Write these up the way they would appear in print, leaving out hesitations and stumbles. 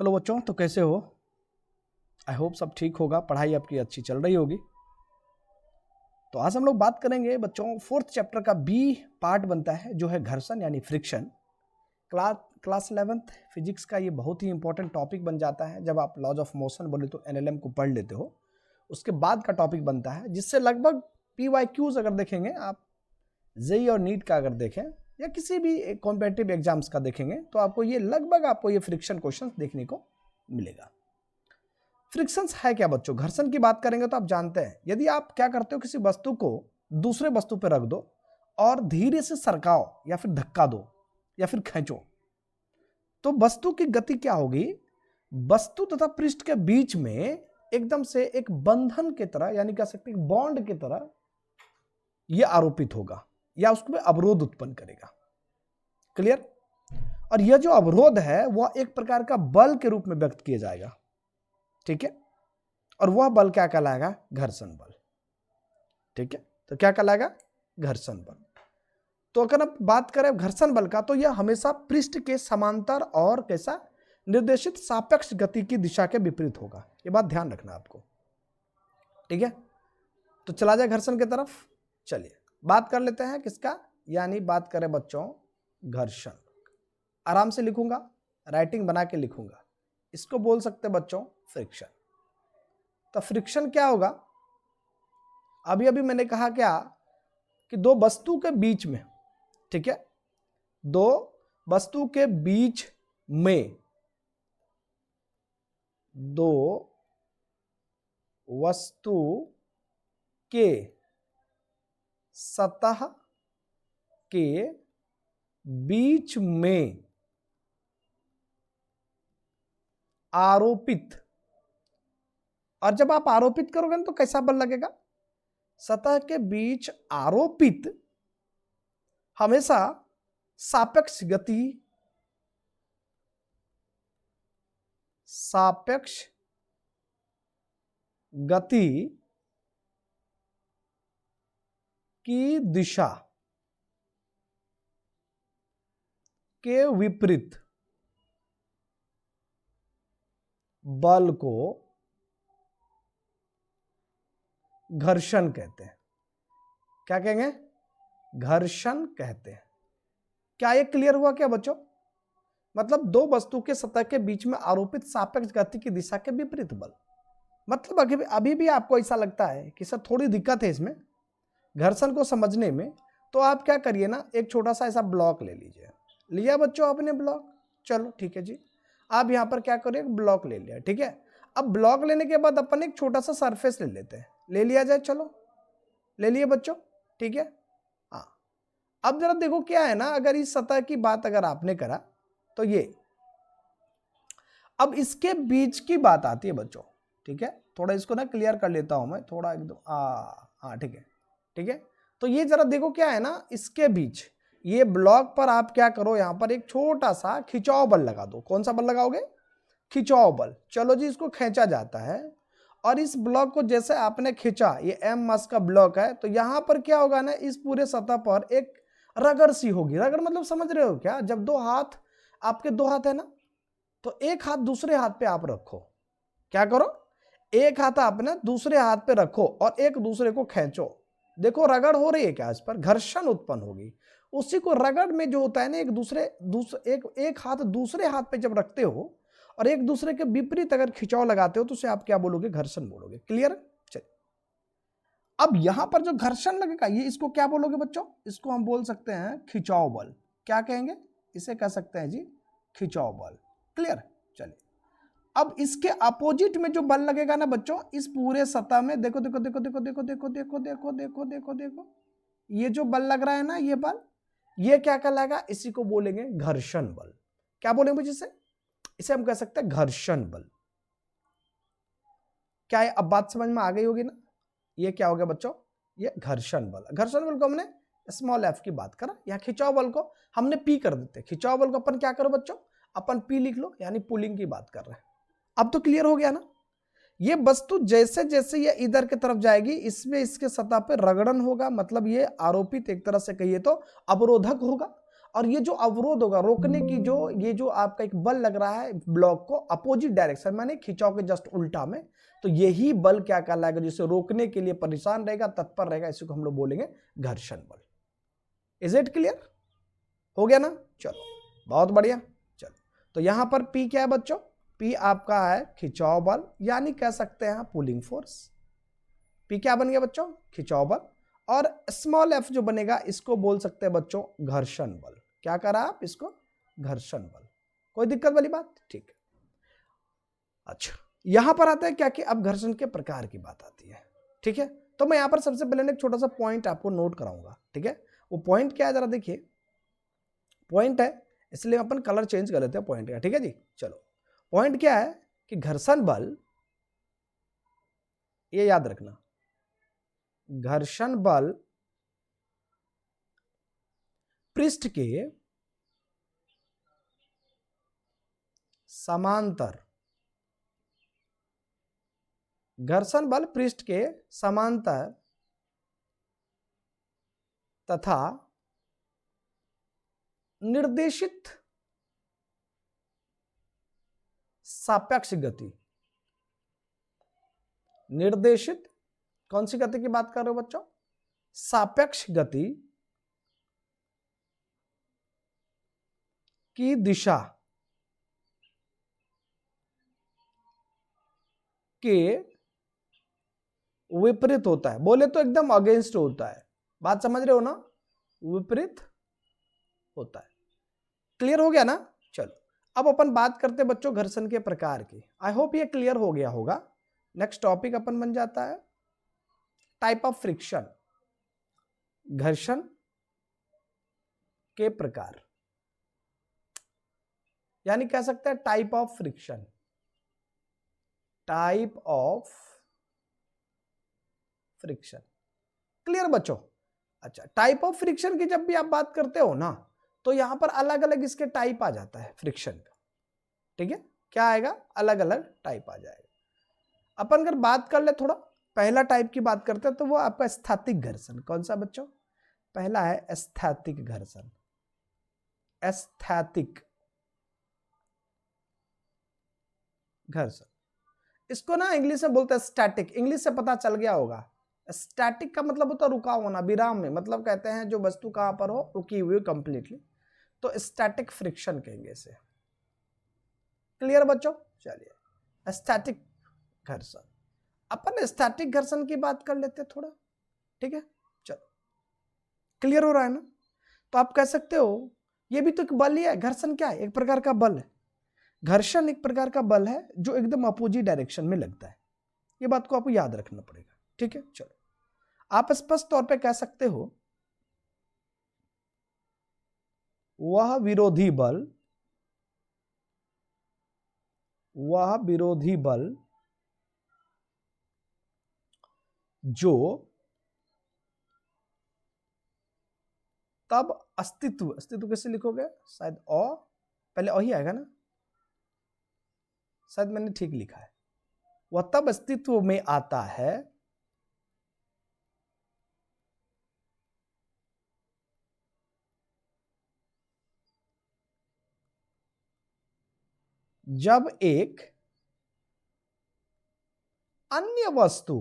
Hello बच्चों, तो कैसे हो? आई होप सब ठीक होगा, पढ़ाई आपकी अच्छी चल रही होगी। तो आज हम लोग बात करेंगे बच्चों, 4th चैप्टर का बी पार्ट बनता है जो है घर्षण यानी फ्रिक्शन। क्लास 11th फिजिक्स का ये बहुत ही इंपॉर्टेंट टॉपिक बन जाता है। जब आप लॉज ऑफ मोशन बोले तो एनएलएम को पढ़ लेते हो, उसके बाद का टॉपिक बनता है, जिससे लगभग PYQs अगर देखेंगे आप, जेई और नीट का अगर देखें या किसी भी कॉम्पिटिटिव एग्जाम्स का देखेंगे तो आपको ये लगभग ये फ्रिक्शन क्वेश्चन देखने को मिलेगा। फ्रिक्शंस है क्या बच्चों? घर्षण की बात करेंगे तो आप जानते हैं, यदि आप क्या करते हो, किसी वस्तु को दूसरे वस्तु पर रख दो और धीरे से सरकाओ या फिर धक्का दो या फिर खींचो, तो वस्तु की गति क्या होगी? वस्तु तथा पृष्ठ के बीच में एकदम से एक बंधन की तरह, यानी कह सकते हैं बॉन्ड की तरह यह आरोपित होगा या उसमें अवरोध उत्पन्न करेगा। क्लियर? और यह जो अवरोध है वह एक प्रकार का बल के रूप में व्यक्त किया जाएगा, ठीक है? और वह बल क्या कहलाएगा? घर्षण बल। ठीक है, तो क्या कहलाएगा? घर्षण बल। तो अगर आप बात करें घर्षण बल का, तो यह हमेशा पृष्ठ के समांतर और कैसा निर्देशित सापेक्ष गति की दिशा के विपरीत होगा। यह बात ध्यान रखना आपको, ठीक है? तो चला जाए घर्षण की तरफ। चलिए बात कर लेते हैं किसका, यानी बात करें बच्चों घर्षण। आराम से लिखूंगा, राइटिंग बना के लिखूंगा। इसको बोल सकते बच्चों फ्रिक्शन। तो फ्रिक्शन क्या होगा? अभी अभी मैंने कहा क्या कि दो वस्तु के बीच में, ठीक है, दो वस्तु के बीच में, दो वस्तु के सतह के बीच में आरोपित, और जब आप आरोपित करोगे तो कैसा बल लगेगा? सतह के बीच आरोपित हमेशा सापेक्ष गति, सापेक्ष गति की दिशा के विपरीत बल को घर्षण कहते हैं। क्या कहेंगे? घर्षण कहते हैं। क्या ये क्लियर हुआ क्या बच्चों? मतलब दो वस्तु के सतह के बीच में आरोपित सापेक्ष गति की दिशा के विपरीत बल। मतलब अभी भी आपको ऐसा लगता है कि सर थोड़ी दिक्कत है इसमें घर्षण को समझने में, तो आप क्या करिए ना, एक छोटा सा ऐसा ब्लॉक ले लीजिए। लिया बच्चों आपने ब्लॉक? चलो ठीक है जी, आप यहां पर क्या करिए, ब्लॉक ले लिया, ठीक है। अब ब्लॉक लेने के बाद अपन एक छोटा सा सरफेस ले लेते हैं। ले लिया जाए, चलो ले लिए बच्चों, ठीक है। हाँ, अब जरा देखो क्या है ना, अगर इस सतह की बात अगर आपने करा तो ये, अब इसके बीच की बात आती है बच्चों, ठीक है। थोड़ा इसको ना क्लियर कर लेता हूं मैं, थोड़ा एकदम हाँ ठीक है, ठीक है। तो ये जरा देखो क्या है ना, इसके बीच ये ब्लॉक पर आप क्या करो, यहां पर एक छोटा सा खिंचाव बल लगा दो। कौन सा बल लगाओगे? खिंचाव बल। चलो जी, इसको खींचा जाता है और इस ब्लॉक को जैसे आपने खींचा, ये M मास का ब्लॉक है, तो यहां पर क्या होगा ना, इस पूरे सतह पर एक रगड़ सी होगी। रगड़ मतलब समझ रहे हो क्या? जब दो हाथ, आपके दो हाथ है ना, तो एक हाथ दूसरे हाथ पे आप रखो। क्या करो? एक हाथ आपने दूसरे हाथ पे रखो और एक दूसरे को खींचो। देखो रगड़ हो रही है क्या? इस पर घर्षण उत्पन्न होगी। उसी को रगड़ में जो होता है ना, एक हाथ दूसरे हाथ पे जब रखते हो और एक दूसरे के विपरीत अगर खिंचाव लगाते हो तो उसे आप क्या बोलोगे? घर्षण बोलोगे। क्लियर? चलिए, अब यहां पर जो घर्षण लगेगा, ये इसको क्या बोलोगे बच्चों? इसको हम बोल सकते हैं खिंचाव बल। क्या कहेंगे? इसे कह सकते हैं जी खिंचाव बल। क्लियर? चलिए, अब इसके अपोजिट में जो बल लगेगा ना बच्चों, इस पूरे सतह में देखो देखो देखो देखो देखो देखो देखो देखो देखो देखो देखो, ये जो बल लग रहा है ना, ये बल, ये क्या कहलाएगा? इसी को बोलेंगे घर्षण बल। क्या बोलेंगे मुझे? इसे हम कह सकते हैं घर्षण बल। क्या है? अब बात समझ में आ गई होगी ना? ये क्या हो गया बच्चों? ये घर्षण बल। घर्षण बल को हमने स्मॉल f की बात करा, या खिंचाव बल को हमने p कर देते। खिंचाव बल को अपन क्या करो बच्चों? अपन p लिख लो, यानी पुलिंग की बात कर रहे हैं। अब तो क्लियर हो गया ना? ये वस्तु जैसे जैसे ये इधर की तरफ जाएगी, इसमें इसके सतह पे रगड़न होगा, मतलब ये आरोपित एक तरह से कहिए तो अवरोधक होगा। और ये जो अवरोध होगा, रोकने की जो ये जो आपका एक बल लग रहा है ब्लॉक को अपोजिट डायरेक्शन माने खिंचाव के जस्ट उल्टा में, तो यही बल क्या कहलाएगा, जिसे रोकने के लिए परेशान रहेगा, तत्पर रहेगा, इसी को हम लोग बोलेंगे घर्षण बल। Is it clear? हो गया ना? चलो बहुत बढ़िया। चलो तो यहां पर P क्या है बच्चों? P आपका है खिंचाव बल, यानी कह सकते हैं पुलिंग फोर्स। P क्या बन गया बच्चों? खिंचाव बल। और स्मॉल f जो बनेगा इसको बोल सकते हैं बच्चों घर्षण बल। क्या करा आप इसको? घर्षण बल। कोई दिक्कत वाली बात? ठीक है। अच्छा यहां पर आता है क्या कि अब घर्षण के प्रकार की बात आती है। ठीक है, तो मैं यहां पर सबसे पहले एक छोटा सा पॉइंट आपको नोट कराऊंगा। ठीक है, वो पॉइंट क्या है जरा देखिए। पॉइंट है इसलिए अपन कलर चेंज कर लेते हैं पॉइंट का। ठीक है जी, चलो पॉइंट क्या है कि घर्षण बल, ये याद रखना, घर्षण बल पृष्ठ के समांतर, घर्षण बल पृष्ठ के समांतर तथा निर्देशित सापेक्ष गति। निर्देशित कौन सी गति की बात कर रहे हो बच्चों? सापेक्ष गति की दिशा के विपरीत होता है। बोले तो एकदम अगेंस्ट होता है। बात समझ रहे हो ना? विपरीत होता है। क्लियर हो गया ना? चलो अब अपन बात करते हैं बच्चों घर्षण के प्रकार की। आई होप ये क्लियर हो गया होगा। नेक्स्ट टॉपिक अपन बन जाता है टाइप ऑफ फ्रिक्शन, घर्षण के प्रकार, यानी कह सकते हैं type of friction, type of friction. Clear बच्चों? अच्छा टाइप ऑफ फ्रिक्शन की जब भी आप बात करते हो ना, तो यहां पर अलग अलग इसके टाइप आ जाता है फ्रिक्शन का। ठीक है, क्या आएगा? अलग अलग टाइप आ जाएगा। अपन अगर बात कर ले थोड़ा पहला टाइप की बात करते हैं तो वो आपका स्थैतिक घर्षण। कौन सा बच्चों? पहला है स्थैतिक घर्षण। स्थैतिक घर्षण, इसको ना इंग्लिश में बोलते हैं स्टैटिक। इंग्लिश से पता चल गया होगा। स्टैटिक का मतलब होता है रुका होना, विराम में, मतलब कहते हैं जो वस्तु कहां पर हो, रुकी हुई कंप्लीटली, तो स्टैटिक फ्रिक्शन कहेंगे इसे। क्लियर बच्चों? चलिए स्टैटिक घर्षण, अपन स्टैटिक घर्षण की बात कर लेते हैं थोड़ा। ठीक है, चलो क्लियर हो रहा है ना? तो आप कह सकते हो ये भी तो एक बल ही है। घर्षण क्या है? एक प्रकार का बल है। घर्षण एक प्रकार का बल है जो एकदम अपोजिट डायरेक्शन में लगता है। ये बात को आपको याद रखना पड़ेगा। ठीक है, चलो आप स्पष्ट तौर पे कह सकते हो वह विरोधी बल, वह विरोधी बल जो तब अस्तित्व, अस्तित्व कैसे लिखोगे? शायद पहले ही आएगा ना, शायद मैंने ठीक लिखा है। वह तब अस्तित्व में आता है जब एक अन्य वस्तु,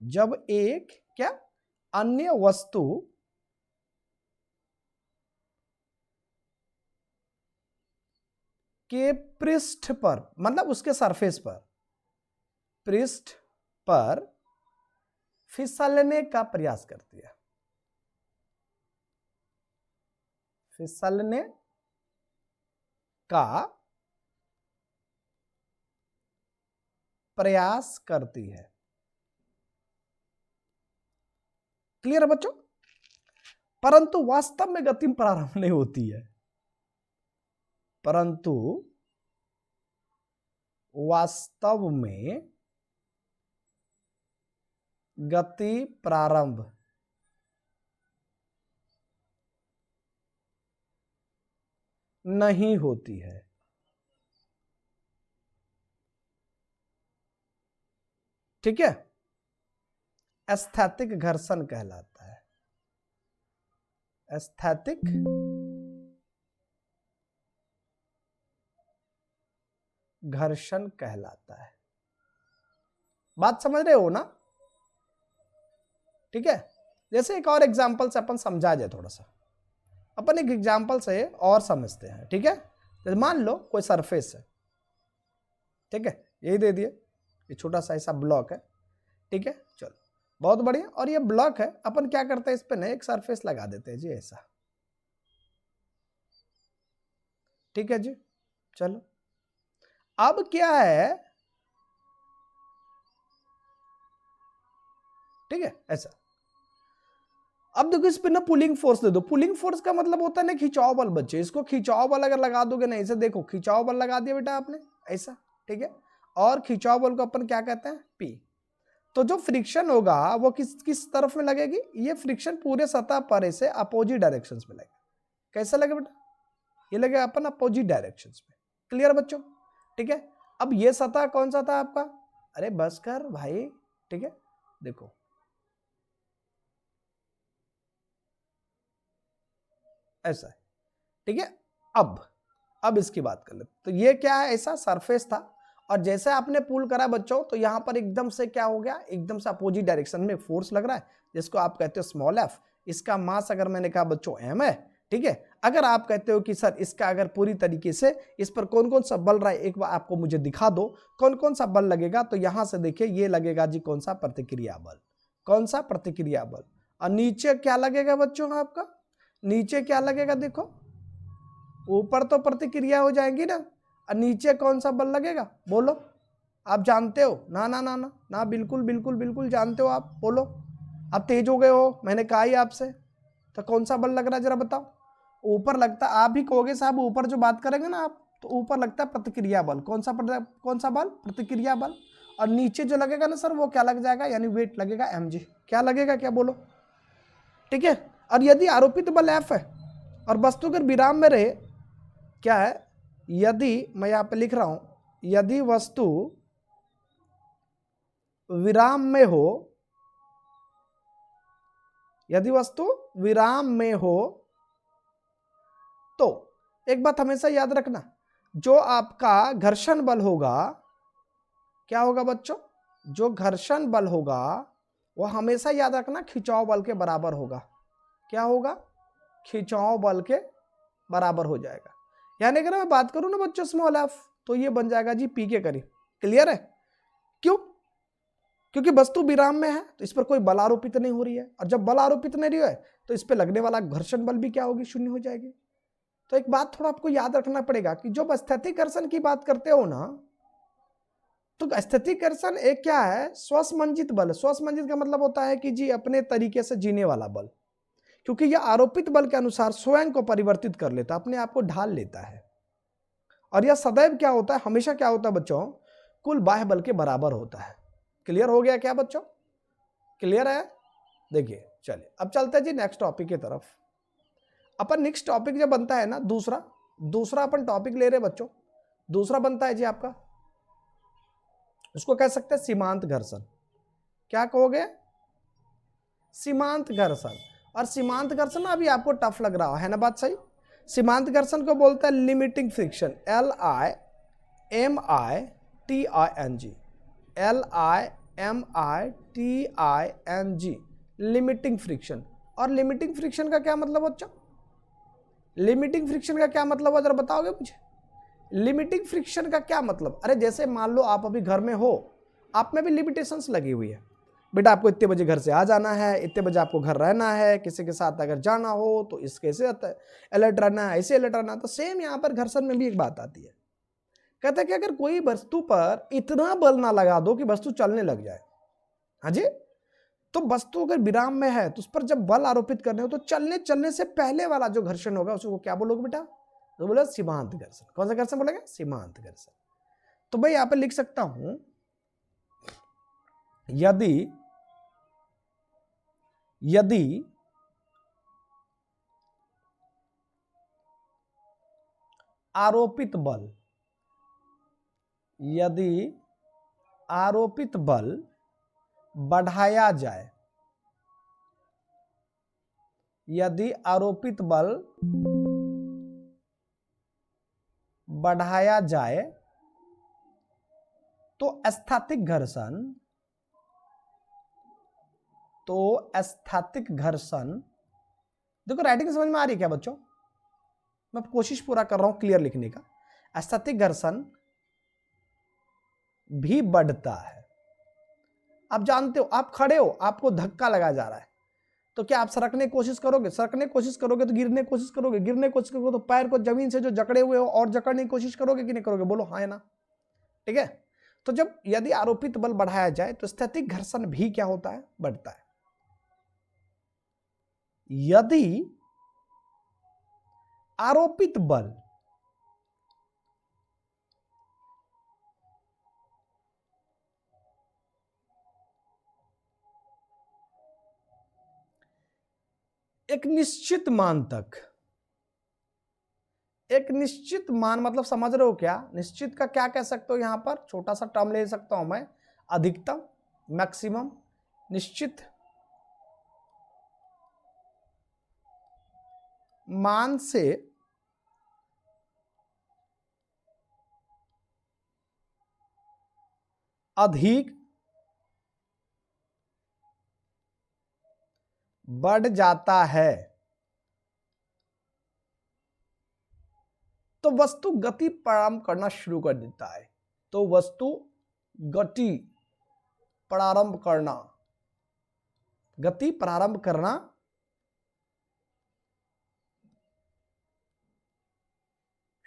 जब एक क्या अन्य वस्तु के पृष्ठ पर, मतलब उसके सरफेस पर, पृष्ठ पर फिसलने का प्रयास करती है। फिसलने का प्रयास करती है। क्लियर है बच्चों? परंतु वास्तव में गति प्रारंभ नहीं होती है, परंतु वास्तव में गति प्रारंभ नहीं होती है। ठीक है, स्थैतिक घर्षण कहलाता है। एस्थेटिक घर्षण कहलाता है। बात समझ रहे हो ना? ठीक है, जैसे एक और एग्जांपल से अपन समझा जाए थोड़ा सा, अपन एक एग्जांपल से और समझते हैं। ठीक है, जैसे मान लो कोई सरफेस है, ठीक है, यही दे दिए, ये छोटा सा ऐसा ब्लॉक है। ठीक है, चलो बहुत बढ़िया। और ये ब्लॉक है, अपन क्या करते हैं, इस पे ना एक सरफेस लगा देते हैं जी, ऐसा। ठीक है जी, चलो अब क्या है, ठीक है ऐसा। अब देखो इस पे ना पुलिंग फोर्स दे दो। पुलिंग फोर्स का मतलब होता है ना खिंचाव बल। बच्चे इसको खिंचाव बल अगर लगा दोगे ना, ऐसे देखो खिंचाव बल लगा दिया बेटा आपने ऐसा, ठीक है। और खिंचाव बल को अपन क्या कहते हैं, पी। तो जो फ्रिक्शन होगा वो किस किस तरफ में लगेगी, ये फ्रिक्शन पूरे सतह पर ऐसे अपोजिट डायरेक्शन में लगेगा। कैसा लगे बेटा, ये लगेगा अपन अपोजिट डायरेक्शन में। क्लियर बच्चों? ठीक है, अब ये सतह कौन सा था आपका, अरे बस कर भाई, ठीक है देखो ऐसा है। ठीक है, अब इसकी बात कर ले। तो ये क्या है, ऐसा सरफेस था, और जैसे आपने पुल करा बच्चों, तो यहां पर एकदम से क्या हो गया, एकदम से अपोजिट डायरेक्शन में फोर्स लग रहा है, जिसको आप कहते हो स्मॉल एफ। इसका मास अगर मैंने कहा बच्चों एम है। ठीक है, अगर आप कहते हो कि सर इसका अगर पूरी तरीके से इस पर कौन कौन सा बल रहा है, एक बार आपको मुझे दिखा दो कौन कौन सा बल लगेगा। तो यहां से देखिए ये लगेगा जी कौन सा, प्रतिक्रिया बल। कौन सा, प्रतिक्रिया बल। और नीचे क्या लगेगा बच्चों आपका, नीचे क्या लगेगा देखो, ऊपर तो प्रतिक्रिया हो जाएंगी ना, और नीचे कौन सा बल लगेगा बोलो, आप जानते हो ना? ना ना ना ना, बिल्कुल बिल्कुल बिल्कुल जानते हो आप, बोलो। आप तेज हो गए हो, मैंने कहा ही आपसे। तो कौन सा बल लग रहा है जरा बताओ? ऊपर लगता, आप भी कहोगे साहब ऊपर जो बात करेंगे ना आप, तो ऊपर लगता है प्रतिक्रिया बल। कौन सा बल, प्रतिक्रिया बल। और नीचे जो लगेगा ना सर, वो क्या लग जाएगा, यानी वेट लगेगा mg। क्या लगेगा, क्या बोलो? ठीक है, और यदि आरोपित बल F है और वस्तु अगर विराम में रहे, क्या है, यदि मैं यहां पे लिख रहा हूं, यदि वस्तु विराम में हो, यदि वस्तु विराम में हो, तो एक बात हमेशा याद रखना, जो आपका घर्षण बल होगा, क्या होगा बच्चों, जो घर्षण बल होगा वो हमेशा याद रखना खिंचाव बल के बराबर होगा। क्या होगा, खिंचाव बल के बराबर हो जाएगा। यानी अगर मैं बात करूं ना बच्चों स्मॉल एफ, तो ये बन जाएगा जी पी के करीब। क्लियर है? क्यों? क्योंकि वस्तु विराम में है, तो इस पर कोई बल आरोपित नहीं हो रही है, और जब बल आरोपित नहीं है तो इस पर लगने वाला घर्षण बल भी क्या होगी, शून्य हो जाएगी। तो एक बात थोड़ा आपको याद रखना पड़ेगा कि जब स्थैतिक घर्षण की बात करते हो ना, तो स्थैतिक घर्षण एक क्या है, स्वसंमंजित बल। स्वसंमंजित का मतलब होता है कि जी अपने तरीके से जीने वाला बल, क्योंकि यह आरोपित बल के अनुसार स्वयं को परिवर्तित कर लेता, अपने आप को ढाल लेता है। और यह सदैव क्या होता है, हमेशा क्या होता है बच्चों, कुल बाह्य बल के बराबर होता है। क्लियर हो गया क्या बच्चों? क्लियर है? देखिए चलिए अब चलते हैं जी नेक्स्ट टॉपिक की तरफ। अपन नेक्स्ट टॉपिक जो बनता है ना, दूसरा अपन टॉपिक ले रहे बच्चों, दूसरा बनता है जी आपका, उसको कह सकते हैं सीमांत घर्षण। क्या कहोगे, सीमांत घर्षण। और सीमांत घर्षण अभी आपको टफ लग रहा है ना, बात सही। सीमांत घर्षण को बोलता है limiting friction, LIMITING, LIMITING, limiting friction. और लिमिटिंग फ्रिक्शन का क्या मतलब बच्चों, लिमिटिंग फ्रिक्शन का क्या मतलब है जरा बताओगे मुझे? लिमिटिंग फ्रिक्शन का क्या मतलब, अरे जैसे मान लो आप अभी घर में हो, आप में भी लिमिटेशंस लगी हुई है, बेटा आपको इतने बजे घर से आ जाना है, इतने बजे आपको घर रहना है, किसी के साथ अगर जाना हो तो इस कैसे अलर्ट रहना है, ऐसे अलर्ट रहना। तो सेम यहाँ पर घर्षण में भी एक बात आती है, कहता है कि अगर कोई वस्तु पर इतना बल ना लगा दो कि वस्तु चलने लग जाए, हाँ जी, तो वस्तु अगर विराम में है तो उस पर जब बल आरोपित करने हो तो चलने से पहले वाला जो घर्षण होगा उसको क्या बोलोगे बेटा, तो बोला सीमांत घर्षण। कौन सा घर्षण बोलेगा, सीमांत घर्षण। तो भाई यहां पर लिख सकता हूं, यदि आरोपित बल बढ़ाया जाए यदि आरोपित बल बढ़ाया जाए तो स्थैतिक घर्षण, देखो राइटिंग समझ में आ रही है क्या बच्चों? मैं कोशिश पूरा कर रहा हूं क्लियर लिखने का। स्थैतिक घर्षण भी बढ़ता है। आप जानते हो, आप खड़े हो, आपको धक्का लगाया जा रहा है, तो क्या आप सरकने की कोशिश करोगे? सरकने की कोशिश करोगे तो गिरने की कोशिश करोगे, गिरने की कोशिश करोगे तो पैर को जमीन से जो जकड़े हुए हो और जकड़ने की कोशिश करोगे कि नहीं करोगे? बोलो हाँ या ना। ठीक है, तो जब यदि आरोपित बल बढ़ाया जाए तो स्थैतिक घर्षण भी क्या होता है? बढ़ता है। यदि आरोपित बल एक निश्चित मान मतलब समझ रहे हो क्या? निश्चित का क्या कह सकते हो? यहां पर छोटा सा टर्म ले सकता हूं मैं, अधिकतम, मैक्सिमम। निश्चित मान से अधिक बढ़ जाता है तो वस्तु गति प्रारंभ करना शुरू कर देता है। तो वस्तु गति प्रारंभ करना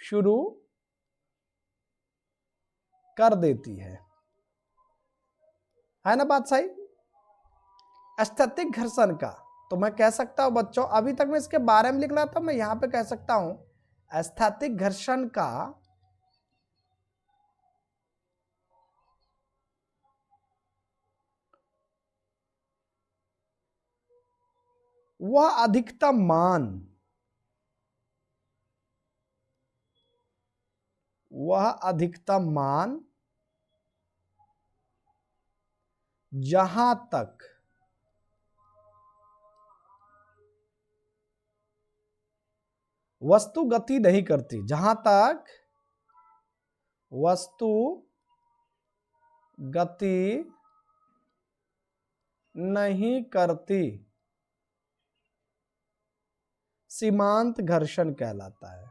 शुरू कर देती है ना बात सही? स्थैतिक घर्षण का तो मैं कह सकता हूं बच्चों, अभी तक मैं इसके बारे में लिख रहा था, मैं यहां पे कह सकता हूं स्थैतिक घर्षण का वह अधिकतम मान जहां तक वस्तु गति नहीं करती, जहां तक वस्तु गति नहीं करती, सीमांत घर्षण कहलाता है।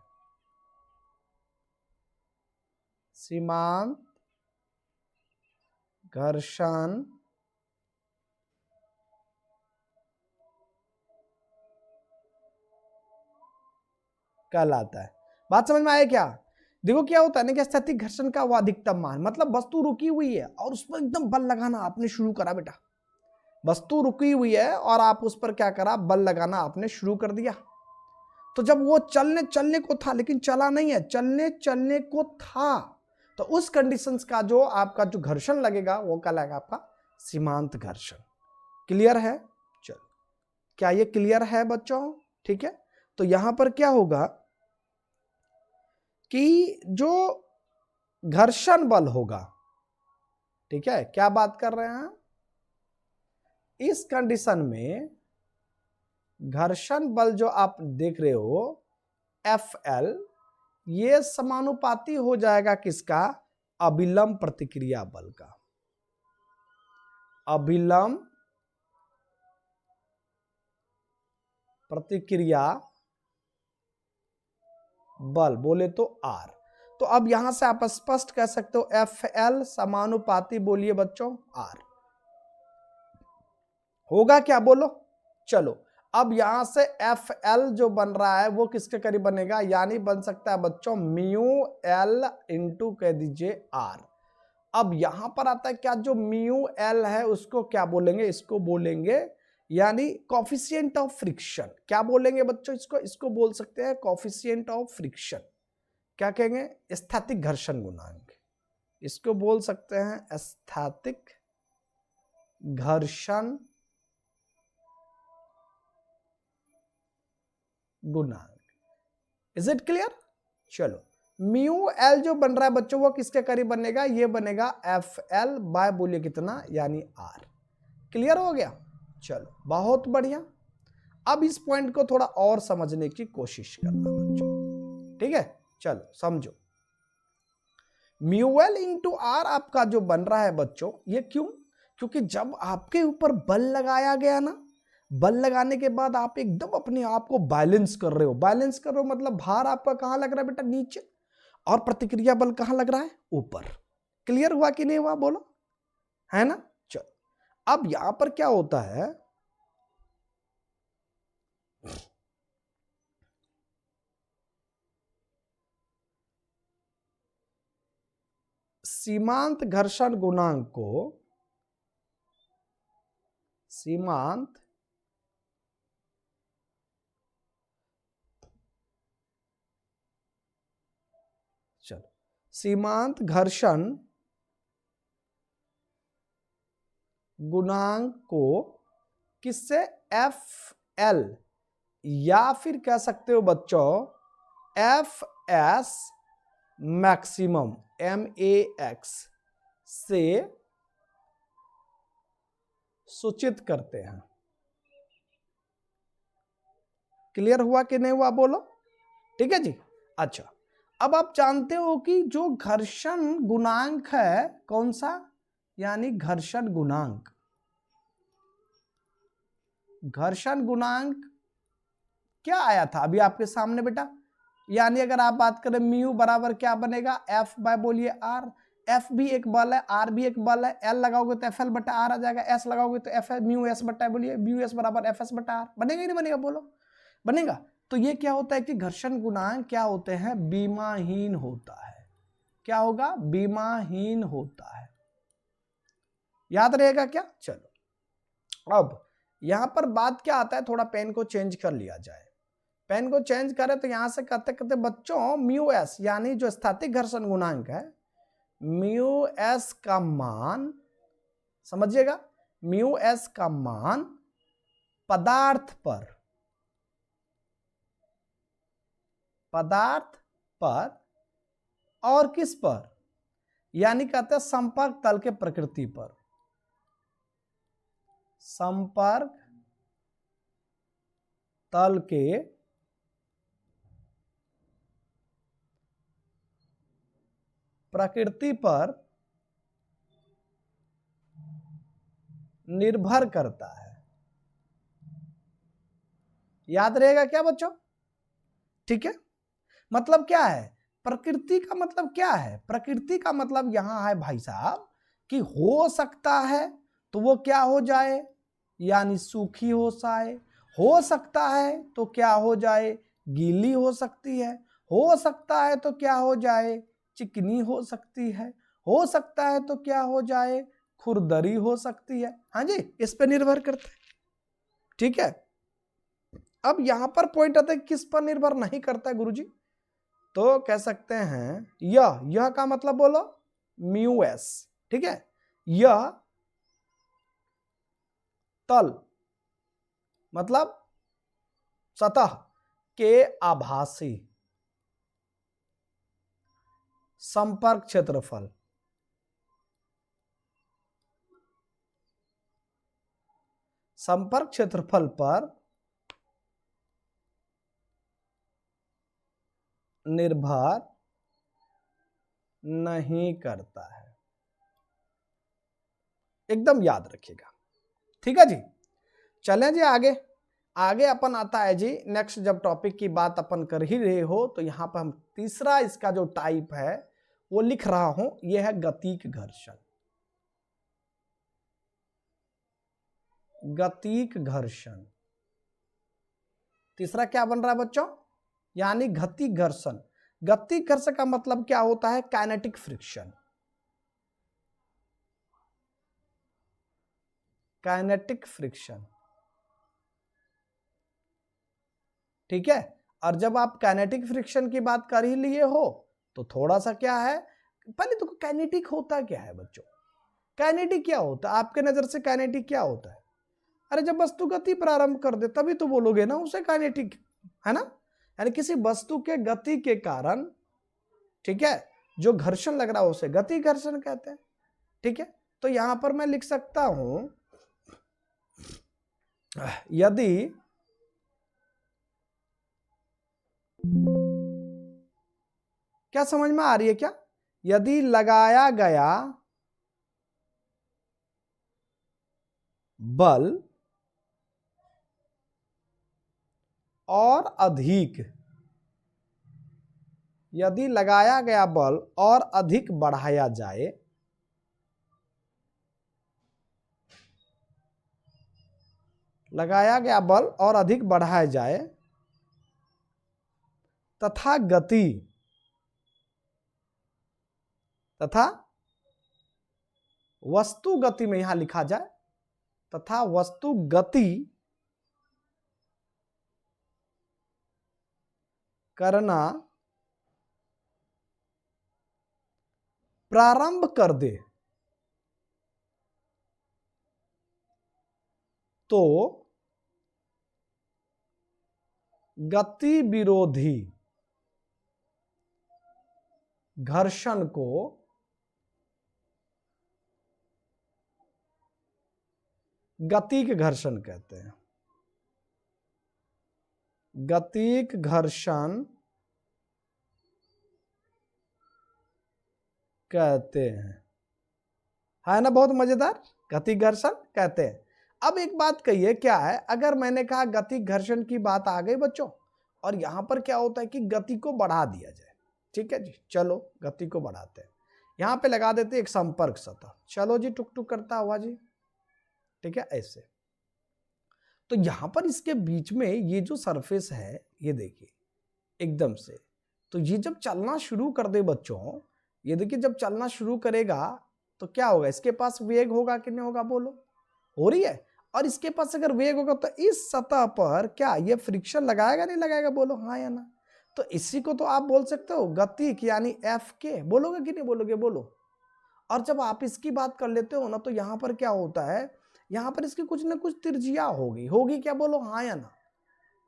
सीमांत घर्षण कहलाता है। बात समझ में आया क्या? देखो क्या होता है ना कि स्थैतिक घर्षण का वो अधिकतम मान मतलब वस्तु रुकी हुई है और उस पर एकदम बल लगाना आपने शुरू करा। बेटा वस्तु रुकी हुई है और आप उस पर क्या करा? बल लगाना आपने शुरू कर दिया। तो जब वो चलने को था लेकिन चला नहीं है, चलने को था, तो उस कंडीशंस का जो आपका जो घर्षण लगेगा वो क्या लगेगा? आपका सीमांत घर्षण। क्लियर है? चलो, क्या ये क्लियर है बच्चों? ठीक है, तो यहां पर क्या होगा कि जो घर्षण बल होगा, ठीक है, क्या बात कर रहे हैं? इस कंडीशन में घर्षण बल जो आप देख रहे हो Fl, ये समानुपाती हो जाएगा किसका? अभिलंब प्रतिक्रिया बल का। अभिलंब प्रतिक्रिया बल बोले तो R। तो अब यहां से आप स्पष्ट कह सकते हो Fl समानुपाती, बोलिए बच्चों, R होगा क्या? बोलो। चलो, अब यहां से Fl जो बन रहा है वो किसके करीब बनेगा? यानी बन सकता है बच्चों म्यू L इंटू कह दीजिए R। अब यहां पर आता है क्या? जो म्यू L है उसको क्या बोलेंगे? इसको बोलेंगे यानी कॉफिशिएंट ऑफ फ्रिक्शन। क्या बोलेंगे बच्चों? इसको बोल सकते हैं कॉफिशिएंट ऑफ फ्रिक्शन। क्या कहेंगे? स्थैतिक घर्षण गुणांक। इसको बोल सकते हैं स्थैतिक घर्षण गुणांक। Is it clear? चलो, म्यू एल जो बन रहा है बच्चों वो किसके करीब बनेगा? ये बनेगा Fl बाय बोलिए कितना? यानी R। क्लियर हो गया? चलो, बहुत बढ़िया। अब इस पॉइंट को थोड़ा और समझने की कोशिश करना बच्चों, ठीक है। चलो समझो, म्यूएल इंटू आर आपका जो बन रहा है बच्चों, ये क्यों? क्योंकि जब आपके ऊपर बल लगाया गया ना, बल लगाने के बाद आप एकदम अपने आप को बैलेंस कर रहे हो। बैलेंस कर रहे हो मतलब भार आपका कहां लग रहा है बेटा? नीचे, और प्रतिक्रिया बल कहां लग रहा है? ऊपर। क्लियर हुआ कि नहीं हुआ? बोलो, है ना? चलो अब यहां पर क्या होता है, सीमांत घर्षण गुणांक को सीमांत चलो सीमांत घर्षण गुणांक को किससे? एफ एल, या फिर कह सकते हो बच्चों एफ एस मैक्सिमम, MAX से सूचित करते हैं। क्लियर हुआ कि नहीं हुआ? बोलो, ठीक है जी। अच्छा, अब आप जानते हो कि जो घर्षण गुणांक है कौन सा, यानी घर्षण गुणांक, घर्षण गुणांक क्या आया था अभी आपके सामने बेटा? यानी अगर आप बात करें म्यू बराबर क्या बनेगा? एफ बाय बोलिए आर। एफ भी एक बल है, आर भी एक बल है, एल लगाओगे तो एफ एल बटा आर आ जाएगा, एस लगाओगे तो एफ म्यू एस बटा, बोलिए म्यू एस बराबर एफ एस बटा आर। बनेगा ही नहीं बनेगा? बोलो, बनेगा। तो ये क्या होता है कि घर्षण गुणांक क्या होते हैं? बीमाहीन होता है। क्या होगा? बीमाहीन होता है। याद रहेगा क्या? चलो अब यहां पर बात क्या आता है, थोड़ा पेन को चेंज कर लिया जाए। पेन को चेंज करें तो यहां से करते करते बच्चों म्यू एस यानी जो स्थैतिक घर्षण गुणांक है, म्यू एस का मान समझिएगा, म्यू एस का मान पदार्थ पर और किस पर, यानी कहते हैं संपर्क तल के प्रकृति पर, संपर्क तल के प्रकृति पर निर्भर करता है। याद रहेगा क्या बच्चों? ठीक है, मतलब क्या है प्रकृति का? मतलब क्या है प्रकृति का? मतलब यहां है भाई साहब कि हो सकता है तो वो क्या हो जाए, यानी सूखी हो सकता है तो क्या हो जाए, गीली हो सकती है, हो सकता है तो क्या हो जाए, चिकनी हो सकती है, हो सकता है तो क्या हो जाए, खुरदरी हो सकती है। हाँ जी, इस पे निर्भर करता है। ठीक है, अब यहां पर पॉइंट आता है किस पर निर्भर नहीं करता है गुरुजी? तो कह सकते हैं यह का मतलब बोलो म्यू एस। ठीक है, यह तल मतलब सतह के आभासी संपर्क क्षेत्रफल, संपर्क क्षेत्रफल पर निर्भर नहीं करता है। एकदम याद रखिएगा। ठीक है जी, चलें जी आगे। आगे अपन आता है जी नेक्स्ट, जब टॉपिक की बात अपन कर ही रहे हो तो यहां पर हम तीसरा इसका जो टाइप है वो लिख रहा हूं, यह है गतिक घर्षण। गतिक घर्षण तीसरा क्या बन रहा है बच्चों, यानी गतिक घर्षण। गतिक घर्षण का मतलब क्या होता है? Kinetic friction. काइनेटिक फ्रिक्शन, ठीक है। और जब आप काइनेटिक फ्रिक्शन की बात कर ही लिए हो तो थोड़ा सा क्या है, पहले तो काइनेटिक होता क्या है बच्चों? काइनेटिक क्या होता है आपके नजर से? काइनेटिक क्या होता है? अरे जब वस्तु गति प्रारंभ कर दे तभी तो बोलोगे ना उसे काइनेटिक, है ना? यानी किसी वस्तु के गति के कारण, ठीक है, जो घर्षण लग रहा है उसे गति घर्षण कहते हैं। ठीक है, तो यहां पर मैं लिख सकता हूं यदि क्या समझ में आ रही है क्या? यदि लगाया गया बल और अधिक, यदि लगाया गया बल और अधिक बढ़ाया जाए, लगाया गया बल और अधिक बढ़ाया जाए तथा गति, तथा वस्तु गति में यहां लिखा जाए, तथा वस्तु गति करना प्रारंभ कर दे, तो गति विरोधी घर्षण को गतिक घर्षण कहते हैं। गतिक घर्षण कहते हैं, है ना? बहुत मजेदार, गतिक घर्षण कहते हैं। अब एक बात कहिए, क्या है, अगर मैंने कहा गतिक घर्षण की बात आ गई बच्चों, और यहां पर क्या होता है कि गति को बढ़ा दिया जाए, ठीक है जी, चलो गति को बढ़ाते हैं, यहां पे लगा देते एक संपर्क सतह, चलो जी, टुक टुक करता हुआ जी, ठीक है, ऐसे। तो यहां पर इसके बीच में ये जो सरफेस है, ये देखिए एकदम से, तो ये जब चलना शुरू कर दे बच्चों, ये देखिए जब चलना शुरू करेगा तो क्या होगा, इसके पास वेग होगा कि नहीं होगा, बोलो, हो रही है। और इसके पास अगर वेग होगा तो इस सतह पर क्या ये फ्रिक्शन लगाएगा नहीं लगाएगा, बोलो हाँ या ना? तो इसी को तो आप बोल सकते हो गतिक यानी एफ के, बोलोगे कि नहीं बोलोगे, बोलो। और जब आप इसकी बात कर लेते हो ना, तो यहां पर क्या होता है, यहां पर इसकी कुछ ना कुछ त्रिज्या होगी, होगी क्या, बोलो हाँ या ना?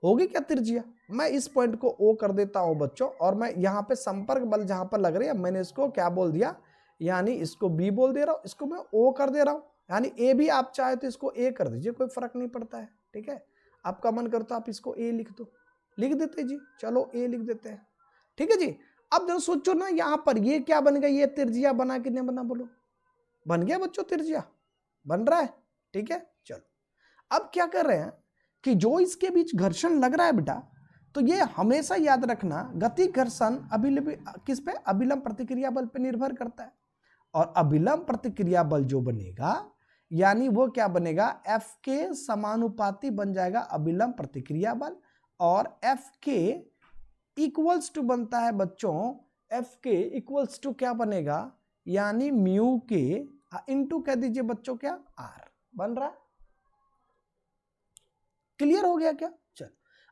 होगी क्या त्रिज्या? मैं इस पॉइंट को ओ कर देता हूं बच्चों, और मैं यहां पे संपर्क बल जहां पर लग रही है, मैंने इसको क्या बोल दिया, यानी इसको बी बोल दे रहा हूं, इसको मैं ओ कर दे रहा हूं, यानी ए भी आप चाहे तो इसको ए कर दीजिए, कोई फर्क नहीं पड़ता है, ठीक है। आपका मन करता आप इसको ए लिख दो, लिख देते जी, चलो ए लिख देते हैं, ठीक है जी। अब जब सोचो ना, यहां पर ये क्या बन गया, ये त्रिज्या बना कि नहीं बना, बोलो, बन गया बच्चों, त्रिज्या बन रहा है, ठीक है। चलो अब क्या कर रहे हैं कि जो इसके बीच घर्षण लग रहा है बेटा, तो ये हमेशा याद रखना, गति घर्षण किस पे, अभिलंब प्रतिक्रिया बल पे निर्भर करता है। और अभिलंब प्रतिक्रिया बल जो बनेगा, यानी वो क्या बनेगा, एफ के समानुपाती बन जाएगा अभिलंब प्रतिक्रिया बल, और एफ के इक्वल्स टू बनता है बच्चों, एफ के इक्वल्स टू क्या बनेगा, यानी म्यू के इनटू कह दीजिए बच्चों क्या, आर बन रहा है। क्लियर हो गया क्या? चल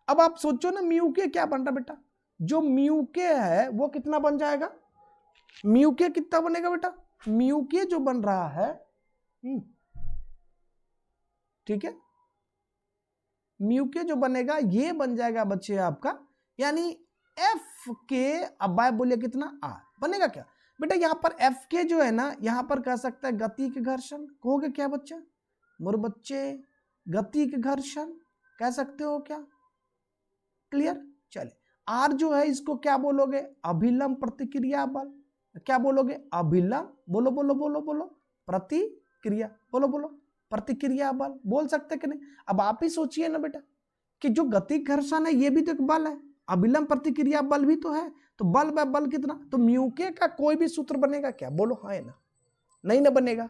अब आप सोचो ना, म्यू के क्या बन रहा बेटा, जो म्यू के है वो कितना बन जाएगा, म्यू के कितना बनेगा बेटा, म्यू के जो बन रहा है, ठीक है, म्यू के जो बनेगा ये बन जाएगा बच्चे आपका, यानी एफ के, अब बाय बोलिए कितना, आर बनेगा क्या बेटा, यहां पर एफ के जो है ना, यहां पर कह सकता है गति के घर्षण, कहोगे क्या बच्चा, मोर बच्चे, गति के घर्षण कह सकते हो क्या, क्लियर। चले आर जो है इसको क्या बोलोगे, अभिलंब प्रतिक्रिया बल, क्या बोलोगे, अभिलंब, बोलो बोलो बोलो बोलो, प्रतिक्रिया, बोलो बोलो, प्रतिक्रिया बल बोल सकते कि नहीं। अब आप ही सोचिए ना बेटा कि जो गति घर्षण है ये भी तो एक बल है, अभिलंब प्रतिक्रिया बल भी तो है, तो बल बाय बल कितना, तो म्यू के का कोई भी सूत्र बनेगा क्या, बोलो हाँ ना, नहीं ना बनेगा।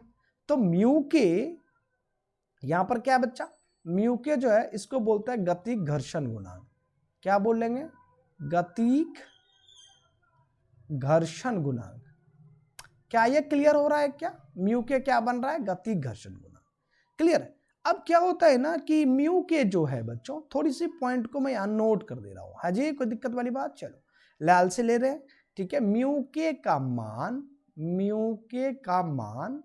तो म्यू के यहां पर क्या बच्चा, म्यू के जो है इसको बोलता है गतिक घर्षण गुणांक, क्या बोल लेंगे, गतिक घर्षण गुणांक। क्या ये क्लियर हो रहा है क्या, म्यू के क्या बन रहा है, गतिक घर्षण गुणांक, क्लियर है। अब क्या होता है ना कि म्यू के जो है बच्चों, थोड़ी सी पॉइंट को मैं यहां नोट कर दे रहा हूं, हाँ जी, कोई दिक्कत वाली बात, चलो लाल से ले रहे हैं, ठीक है। म्यू के का मान, म्यू के का मान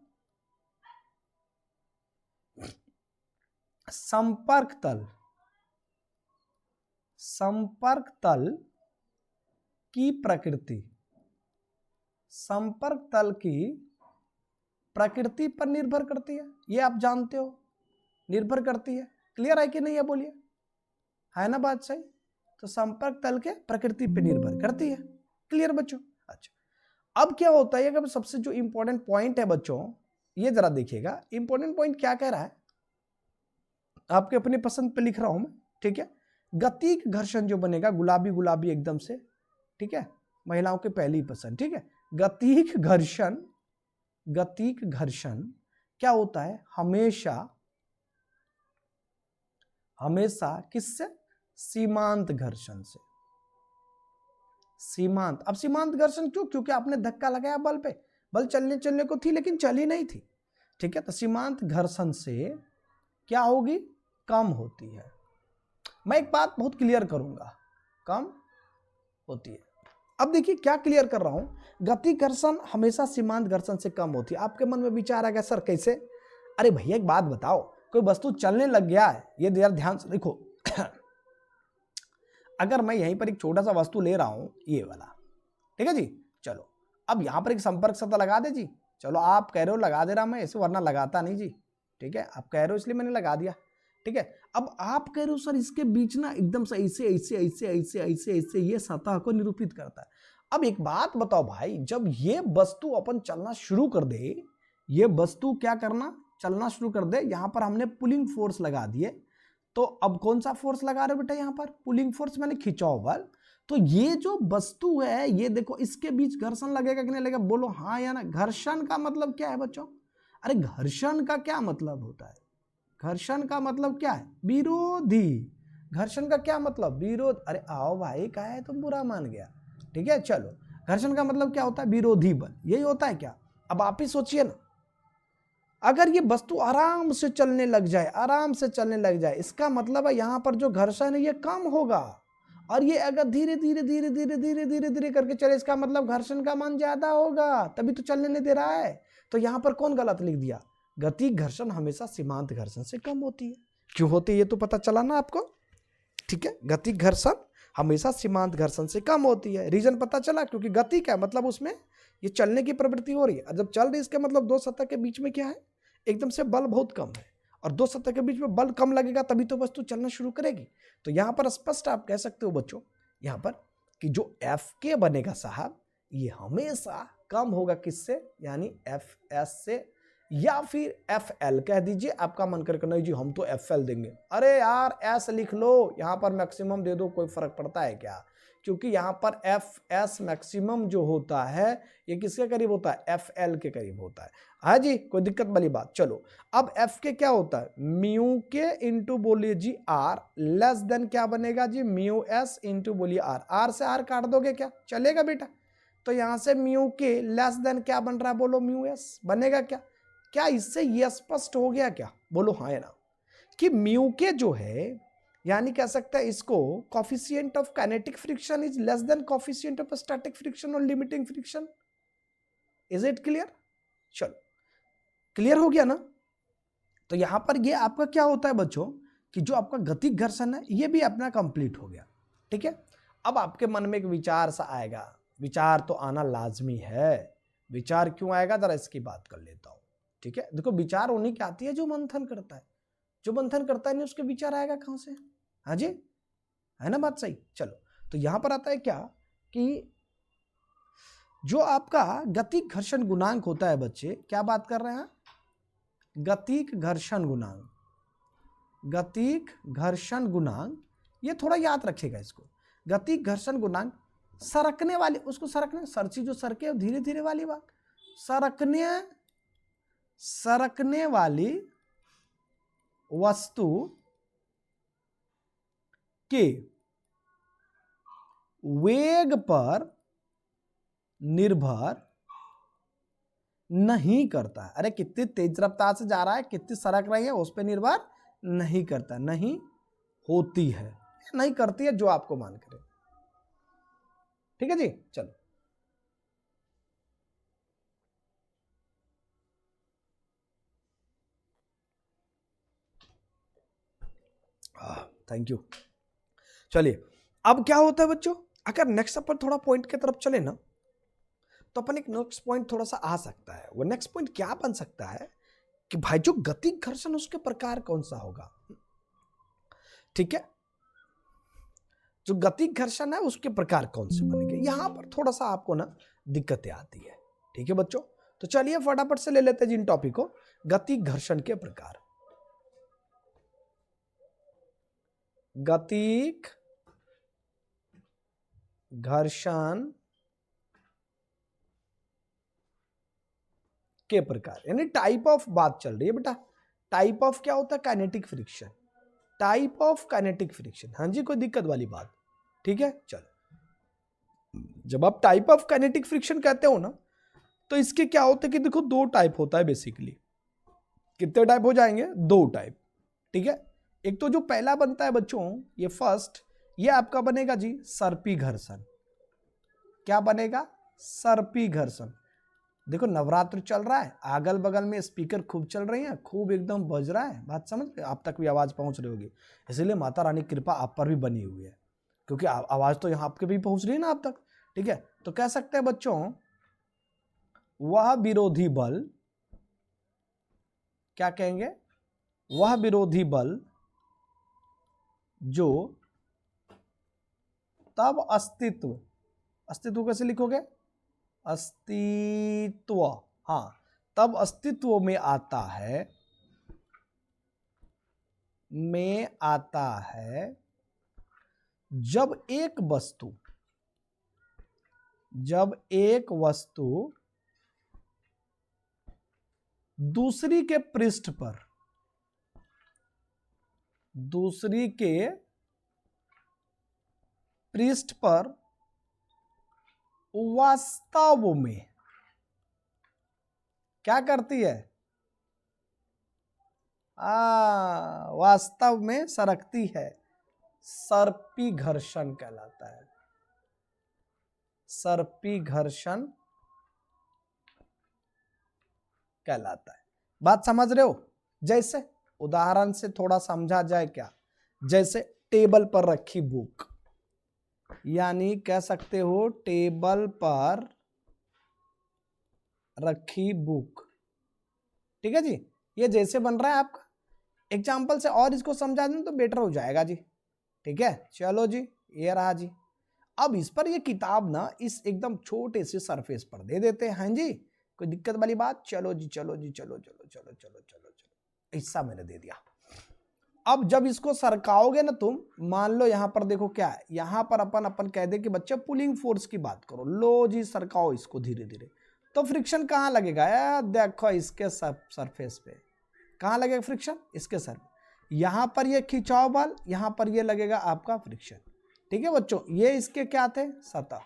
संपर्क तल, संपर्क तल की प्रकृति, संपर्क तल की प्रकृति पर निर्भर करती है, ये आप जानते हो, निर्भर करती है, क्लियर है कि नहीं है, बोलिए, है ना बात सही। तो संपर्क तल के प्रकृति पे निर्भर करती है। क्लियर बच्चों? अच्छा, अब क्या होता है, सबसे जो इंपॉर्टेंट पॉइंट है बच्चों, ये जरा देखिएगा। इंपॉर्टेंट पॉइंट क्या कह रहा है, आपके अपनी पसंद पे लिख रहा हूं मैं, ठीक है। गतिक घर्षण जो बनेगा, गुलाबी गुलाबी एकदम से, ठीक है, महिलाओं के पहली पसंद, ठीक है। गतिक घर्षण, गतिक घर्षण क्या होता है, हमेशा हमेशा किससे, सीमांत घर्षण से। सीमांत, अब सीमांत घर्षण क्यों, क्योंकि आपने धक्का लगाया बल पे, बल चलने को थी लेकिन चली नहीं थी, ठीक है। तो सीमांत घर्षण से क्या होगी, कम होती है। मैं एक बात बहुत क्लियर करूंगा, कम होती है। अब देखिए क्या क्लियर कर रहा हूं, गति घर्षण हमेशा सीमांत घर्षण से कम होती है। आपके मन में विचार आ गया, सर कैसे? अरे भैया एक बात बताओ, कोई वस्तु चलने लग गया है, ये यार ध्यान से देखो अगर मैं यहीं पर एक छोटा सा वस्तु ले रहा हूं, ये वाला, ठीक है जी, चलो अब यहां पर एक संपर्क सतह लगा दे जी, चलो आप कह रहे हो लगा दे रहा मैं ऐसे, वरना लगाता नहीं जी, ठीक है, आप कह रहे हो इसलिए मैंने लगा दिया, ठीक है। अब आप कह रहे हो सर इसके बीच ना एकदम से ऐसे ऐसे ऐसे ऐसे ऐसे ऐसे ये सतह को निरूपित करता है। अब एक बात बताओ भाई, जब ये वस्तु अपन चलना शुरू कर दे, ये वस्तु क्या करना, चलना शुरू कर दे, यहां पर हमने पुलिंग फोर्स लगा दिए, तो अब कौन सा फोर्स लगा रहे हो बेटा, यहां पर पुलिंग फोर्स मैंने खिंचाओ बल, तो ये जो वस्तु है ये देखो, इसके बीच घर्षण लगेगा कि नहीं लगेगा, बोलो हाँ या ना। घर्षण का मतलब क्या है बच्चों, अरे घर्षण का क्या मतलब होता है, घर्षण का मतलब क्या है, विरोधी। घर्षण का क्या मतलब, विरोध। अरे आओ भाई, क्या है तुम बुरा मान गया, ठीक है। चलो, घर्षण का मतलब क्या होता है, विरोधी बल, यही होता है क्या। अब आप ही सोचिए ना, अगर ये वस्तु आराम से चलने लग जाए, आराम से चलने लग जाए, इसका मतलब है यहां पर जो घर्षण है ये कम होगा, और ये अगर धीरे धीरे धीरे धीरे धीरे धीरे धीरे करके चले, इसका मतलब घर्षण का मान ज्यादा होगा, तभी तो चलने नहीं दे रहा है। तो यहां पर कौन गलत लिख दिया, गति घर्षण हमेशा सीमांत घर्षण से कम होती है। क्यों होती है ये तो पता चला ना आपको, ठीक है। गति घर्षण हमेशा सीमांत घर्षण से कम होती है, रीजन पता चला, क्योंकि गति क्या मतलब उसमें ये चलने की प्रवृत्ति हो रही है, और जब चल रही इसका मतलब दो सतह के बीच में क्या है, एकदम से बल बहुत कम है, और दो सतह के बीच में बल कम लगेगा तभी तो वस्तु चलना शुरू करेगी। तो यहां पर स्पष्ट आप कह सकते हो बच्चों, यहां पर कि जो एफ के बनेगा साहब, ये हमेशा कम होगा किससे, यानी एफ एस से, या फिर एफ एल कह दीजिए। आपका मन करके नहीं जी हम तो एफ एल देंगे, अरे यार एस लिख लो, यहां पर मैक्सिमम दे दो, कोई फर्क पड़ता है क्या, क्योंकि यहां पर एफ एस मैक्सिमम जो होता है ये किसके करीब होता है, एफ एल के करीब होता है। हाँ जी, कोई दिक्कत वाली बात। चलो अब एफ के क्या होता है, म्यू के इंटू बोलिए जी आर, लेस देन क्या बनेगा जी, म्यू एस इंटू बोलिए आर, आर से आर काट दोगे क्या, चलेगा बेटा। तो यहां से म्यू के लेस देन क्या बन रहा है, बोलो म्यू एस बनेगा क्या। क्या इससे ये स्पष्ट हो गया क्या, बोलो हाँ या ना, कि म्यू के जो है, यानी कह सकता है इसको, coefficient of kinetic friction is less than coefficient of static friction और limiting friction. Is it clear? चलो क्लियर हो गया ना। तो यहां पर ये आपका क्या होता है बच्चों, कि जो आपका गतिक घर्षण है ये भी अपना कंप्लीट हो गया, ठीक है। अब आपके मन में एक विचार सा आएगा, विचार तो आना लाजमी है, विचार क्यों आएगा जरा इसकी बात कर लेता हूं, ठीक है। देखो विचार उन्हीं की आती है जो मंथन करता है, जो मंथन करता है नहीं उसके विचार आएगा कहां से, हाँ जी, है ना बात सही। चलो तो यहां पर आता है क्या, कि जो आपका गतिक घर्षण गुणांक होता है बच्चे, क्या बात कर रहे हैं, गतिक घर्षण गुणांक, गतिक घर्षण गुणांक, ये थोड़ा याद रखिएगा इसको। गतिक घर्षण गुणांक सरकने वाली, उसको सरकने, सरची जो सरके धीरे धीरे वाली बात, सरकने वाली वस्तु के वेग पर निर्भर नहीं करता है। अरे कितनी तेज रफ्तार से जा रहा है, कितनी सरक रही है, उस पर निर्भर नहीं करता, नहीं होती है, नहीं करती है, जो आपको मान करे, ठीक है जी। चलो थैंक यू। चलिए अब क्या होता है बच्चों, अगर नेक्स्ट पर थोड़ा पॉइंट की तरफ चले ना, तो अपन एक नेक्स्ट पॉइंट थोड़ा सा आ सकता है। वो नेक्स्ट पॉइंट क्या बन सकता है, कि भाई जो गतिक घर्षण उसके प्रकार कौन सा होगा, ठीक है। जो गतिक घर्षण है उसके प्रकार कौन से बनेंगे, यहां पर थोड़ा सा आपको ना दिक्कतें आती है। ठीक है बच्चों, तो चलिए फटाफट से ले लेते हैं जिन टॉपिक को। गतिक घर्षण के प्रकार, गतिक घर्षण के प्रकार, यानी टाइप ऑफ बात चल रही है बेटा। टाइप ऑफ क्या होता है, kinetic friction, type of kinetic friction. हाँ जी, कोई दिक्कत वाली बात। ठीक है, चलो, जब आप टाइप ऑफ काइनेटिक फ्रिक्शन कहते हो ना, तो इसके क्या होता है कि देखो दो टाइप होता है बेसिकली। कितने टाइप हो जाएंगे, दो टाइप। ठीक है, एक तो जो पहला बनता है बच्चों, ये फर्स्ट, ये आपका बनेगा जी सर्पी घर्षण। क्या बनेगा, सर्पी घर्षण। देखो नवरात्र चल रहा है, अगल बगल में स्पीकर खूब चल रही हैं, खूब एकदम बज रहा है, बात समझ गए, आप तक भी आवाज पहुंच रही होगी। इसलिए माता रानी की कृपा आप पर भी बनी हुई है, क्योंकि आवाज तो यहाँ आपके भी पहुंच रही है ना आप तक। ठीक है, तो कह सकते हैं बच्चों, वह विरोधी बल, क्या कहेंगे, वह विरोधी बल जो तब अस्तित्व, अस्तित्व कैसे लिखोगे, अस्तित्व, हाँ, तब अस्तित्व में आता है, में आता है जब एक वस्तु, जब एक वस्तु दूसरी के पृष्ठ पर, दूसरी के पृष्ठ पर वास्तव में क्या करती है, वास्तव में सरकती है, सर्पी घर्षण कहलाता है, सर्पी घर्षण कहलाता है। बात समझ रहे हो, जैसे उदाहरण से थोड़ा समझा जाए क्या, जैसे टेबल पर रखी बुक, यानी कह सकते हो टेबल पर रखी बुक। ठीक है जी, ये जैसे बन रहा है आपका एग्जाम्पल से, और इसको समझा दें तो बेटर हो जाएगा जी। ठीक है, चलो जी, ये रहा जी। अब इस पर ये किताब ना इस एकदम छोटे से सरफेस पर दे देते हैं। हाँ जी, कोई दिक्कत वाली बात, चलो जी, चलो जी, चलो चलो चलो चलो चलो चलो, हिस्सा मैंने दे दिया। अब जब इसको सरकाओगे ना तुम, मान लो यहां पर देखो क्या है, यहां पर अपन कह दे कि बच्चे पुलिंग फोर्स की बात करो, लो जी सरकाओ इसको धीरे धीरे, तो फ्रिक्शन कहां लगेगा यार, देखो इसके सरफेस पे कहां लगेगा फ्रिक्शन, इसके सर, यहां पर ये खिंचाव बल, यहां पर ये लगेगा आपका फ्रिक्शन। ठीक है बच्चों, ये इसके क्या थे, सतह,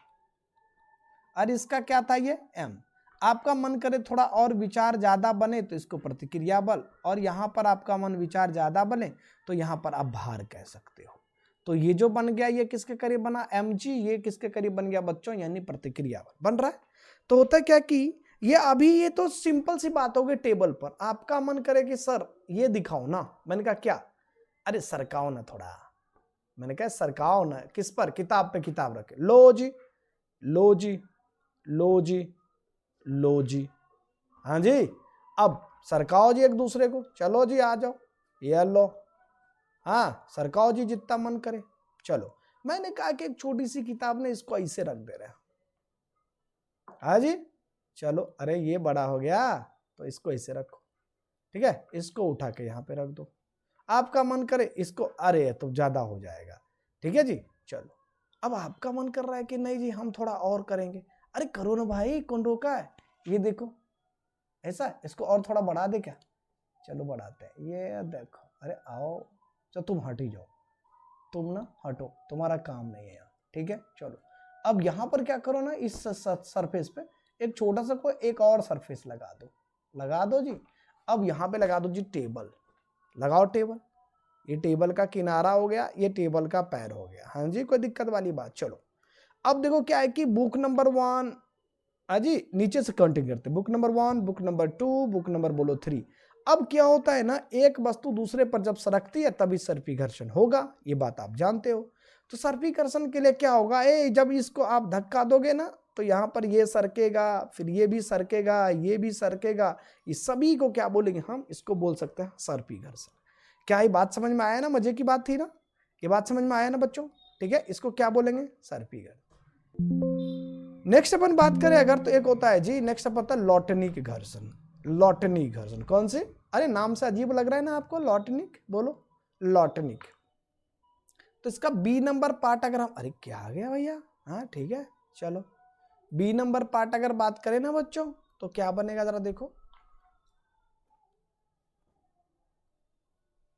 और इसका क्या था, ये एम। आपका मन करे थोड़ा और विचार ज्यादा बने तो इसको प्रतिक्रिया बल, और यहां पर आपका मन विचार ज्यादा बने तो यहां पर आप भार कह सकते हो। तो ये जो बन गया ये किसके करीब बना, mg, ये किसके करीब बन गया बच्चों, यानी प्रतिक्रिया बल बन रहा है। तो होता क्या कि ये अभी ये तो सिंपल सी बात हो गई, टेबल पर आपका मन करे कि सर ये दिखाओ ना, मैंने कहा क्या, अरे सरकाओ ना थोड़ा, मैंने कहा सरकाओ ना, किस पर, किताब पे किताब रखे, लो जी, लो जी, लो जी, लो जी, हाँ जी, अब सरकाओ जी एक दूसरे को, चलो जी आ जाओ, ये लो, हाँ सरकाओ जी जितना मन करे। चलो, मैंने कहा कि एक छोटी सी किताब ने इसको ऐसे रख दे रहे हैं, हाँ जी, चलो, अरे ये बड़ा हो गया तो इसको ऐसे रखो। ठीक है, इसको उठा के यहाँ पे रख दो, आपका मन करे इसको, अरे तो ज्यादा हो जाएगा। ठीक है जी, चलो, अब आपका मन कर रहा है कि नहीं जी हम थोड़ा और करेंगे, अरे करो ना भाई, कौन रोका है, ये देखो ऐसा, इसको और थोड़ा बढ़ा दे क्या, चलो बढ़ाते हैं, ये देखो, अरे आओ, चलो तुम हट ही जाओ, तुम ना हटो, तुम्हारा काम नहीं है यहाँ। ठीक है, चलो, अब यहाँ पर क्या करो ना, इस सरफेस पे एक छोटा सा कोई एक और सरफेस लगा दो, लगा दो जी। अब यहाँ पे लगा दो जी टेबल, लगाओ टेबल, ये टेबल का किनारा हो गया, ये टेबल का पैर हो गया। हाँ जी, कोई दिक्कत वाली बात। चलो, अब देखो क्या है कि बुक नंबर 1, जी नीचे से काउंटिंग करते, book number 1, book number 2, book number बोलो 3। अब क्या होता है ना, एक वस्तु दूसरे पर जब सरकती है तभी सर्पी घर्षण होगा, ये बात आप जानते हो। तो सर्पी घर्षण के लिए क्या होगा, जब इसको आप धक्का दोगे ना तो यहाँ पर ये सरकेगा, फिर ये भी सरकेगा, ये भी सरकेगा, इस सभी को क्या बोलेंगे हम, इसको बोल सकते हैं सर्पी घर्षण। क्या ये बात समझ में आया ना, मजे की बात थी ना, ये बात समझ में आया ना बच्चों। ठीक है, इसको क्या बोलेंगे, सर्पी गर्त। नेक्स्ट अपन बात करें अगर, तो एक होता है जी, नेक्स्ट अपन होता है लॉटनिक घर्षण। लॉटनिक घर्षण कौन से, अरे नाम से अजीब लग रहा है ना आपको, लॉटनिक, बोलो लॉटनिक। तो इसका बी नंबर पार्ट अगर हम, अरे क्या आ गया भैया, हाँ ठीक है चलो, बी नंबर पार्ट अगर बात करें ना बच्चों, तो क्या बनेगा जरा देखो।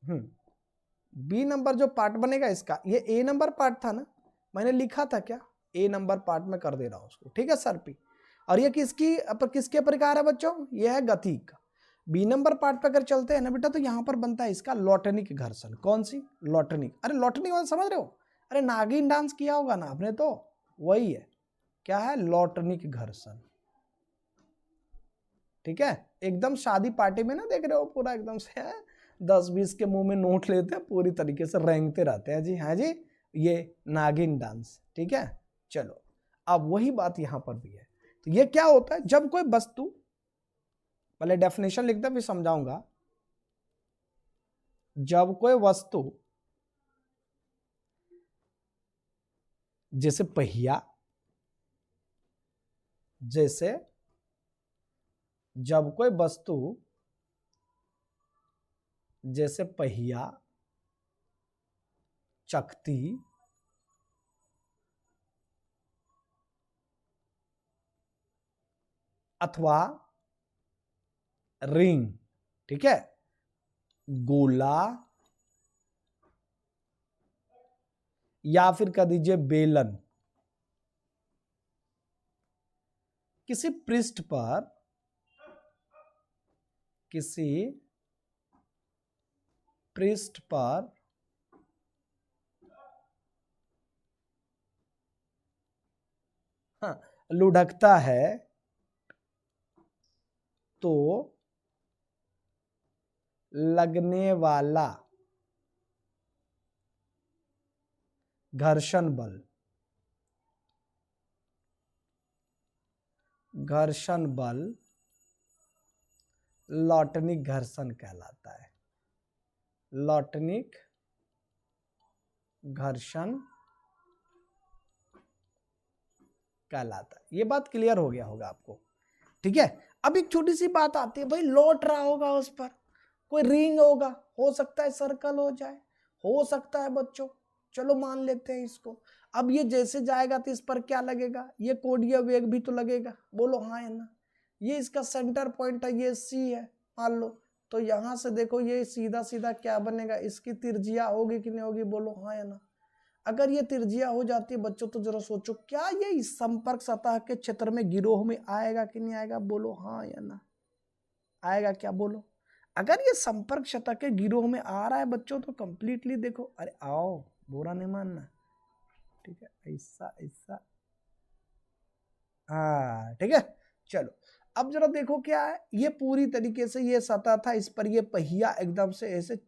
बी नंबर जो पार्ट बनेगा इसका, ये ए नंबर पार्ट था ना, मैंने लिखा था क्या, ए नंबर पार्ट में कर दे रहा हूं उसको, ठीक है सर पी। और ये किसके प्रकार है बच्चों, ये है गति का। बी नंबर पार्ट पे अगर चलते हैं ना बेटा, तो यहां पर बनता है इसका लॉटनिक घर्षण। कौन सी, लॉटनिक, अरे लॉटनिक वाला समझ रहे हो, अरे नागिन डांस किया होगा ना आपने, तो वही है, क्या है, लॉटनिक घर्षण। ठीक है, एकदम शादी पार्टी में ना देख रहे हो, पूरा एकदम से है, 10-20 के मुंह में नोट लेते हैं, पूरी तरीके से रेंगते रहते हैं जी, हाँ जी, ये नागिन डांस। ठीक है, चलो अब वही बात यहां पर भी है। तो ये क्या होता है, जब कोई वस्तु, पहले डेफिनेशन लिखता फिर समझाऊंगा। जब कोई वस्तु, जैसे पहिया, जब कोई वस्तु जैसे पहिया, चकती, अथवा रिंग, ठीक है, गोला, या फिर कह दीजिए बेलन, किसी पृष्ठ पर, हाँ, लुढ़कता है, तो लगने वाला घर्षण बल, लॉटनिक घर्षण कहलाता है। लॉटनिक घर्षण कहलाता है। ये बात क्लियर हो गया होगा आपको, ठीक है। अब एक छोटी सी बात आती है, भाई लौट रहा होगा उस पर, कोई रिंग होगा, हो सकता है सर्कल हो जाए, हो सकता है बच्चों, चलो मान लेते हैं इसको। अब ये जैसे जाएगा तो इस पर क्या लगेगा, ये कोणीय वेग भी तो लगेगा, बोलो हाँ या ना। ये इसका सेंटर पॉइंट है, ये सी है मान लो, तो यहां से देखो ये सीधा सीधा क्या बनेगा, इसकी त्रिज्या होगी कि नहीं होगी, बोलो हाँ या ना। अगर ये त्रिज्या हो जाती है बच्चों, तो जरा सोचो क्या ये इस संपर्क सतह के क्षेत्र में गिरोह में आएगा कि नहीं आएगा, बोलो हाँ या ना, आएगा क्या, बोलो। अगर ये संपर्क सतह के गिरोह में आ रहा है बच्चों, तो कंप्लीटली देखो, अरे आओ, बुरा नहीं मानना, ठीक है, ऐसा ऐसा, हाँ ठीक है। चलो अब जरा देखो क्या है, ये पूरी तरीके से ये सतह था, इस पर ये पहिया एकदम से ऐसे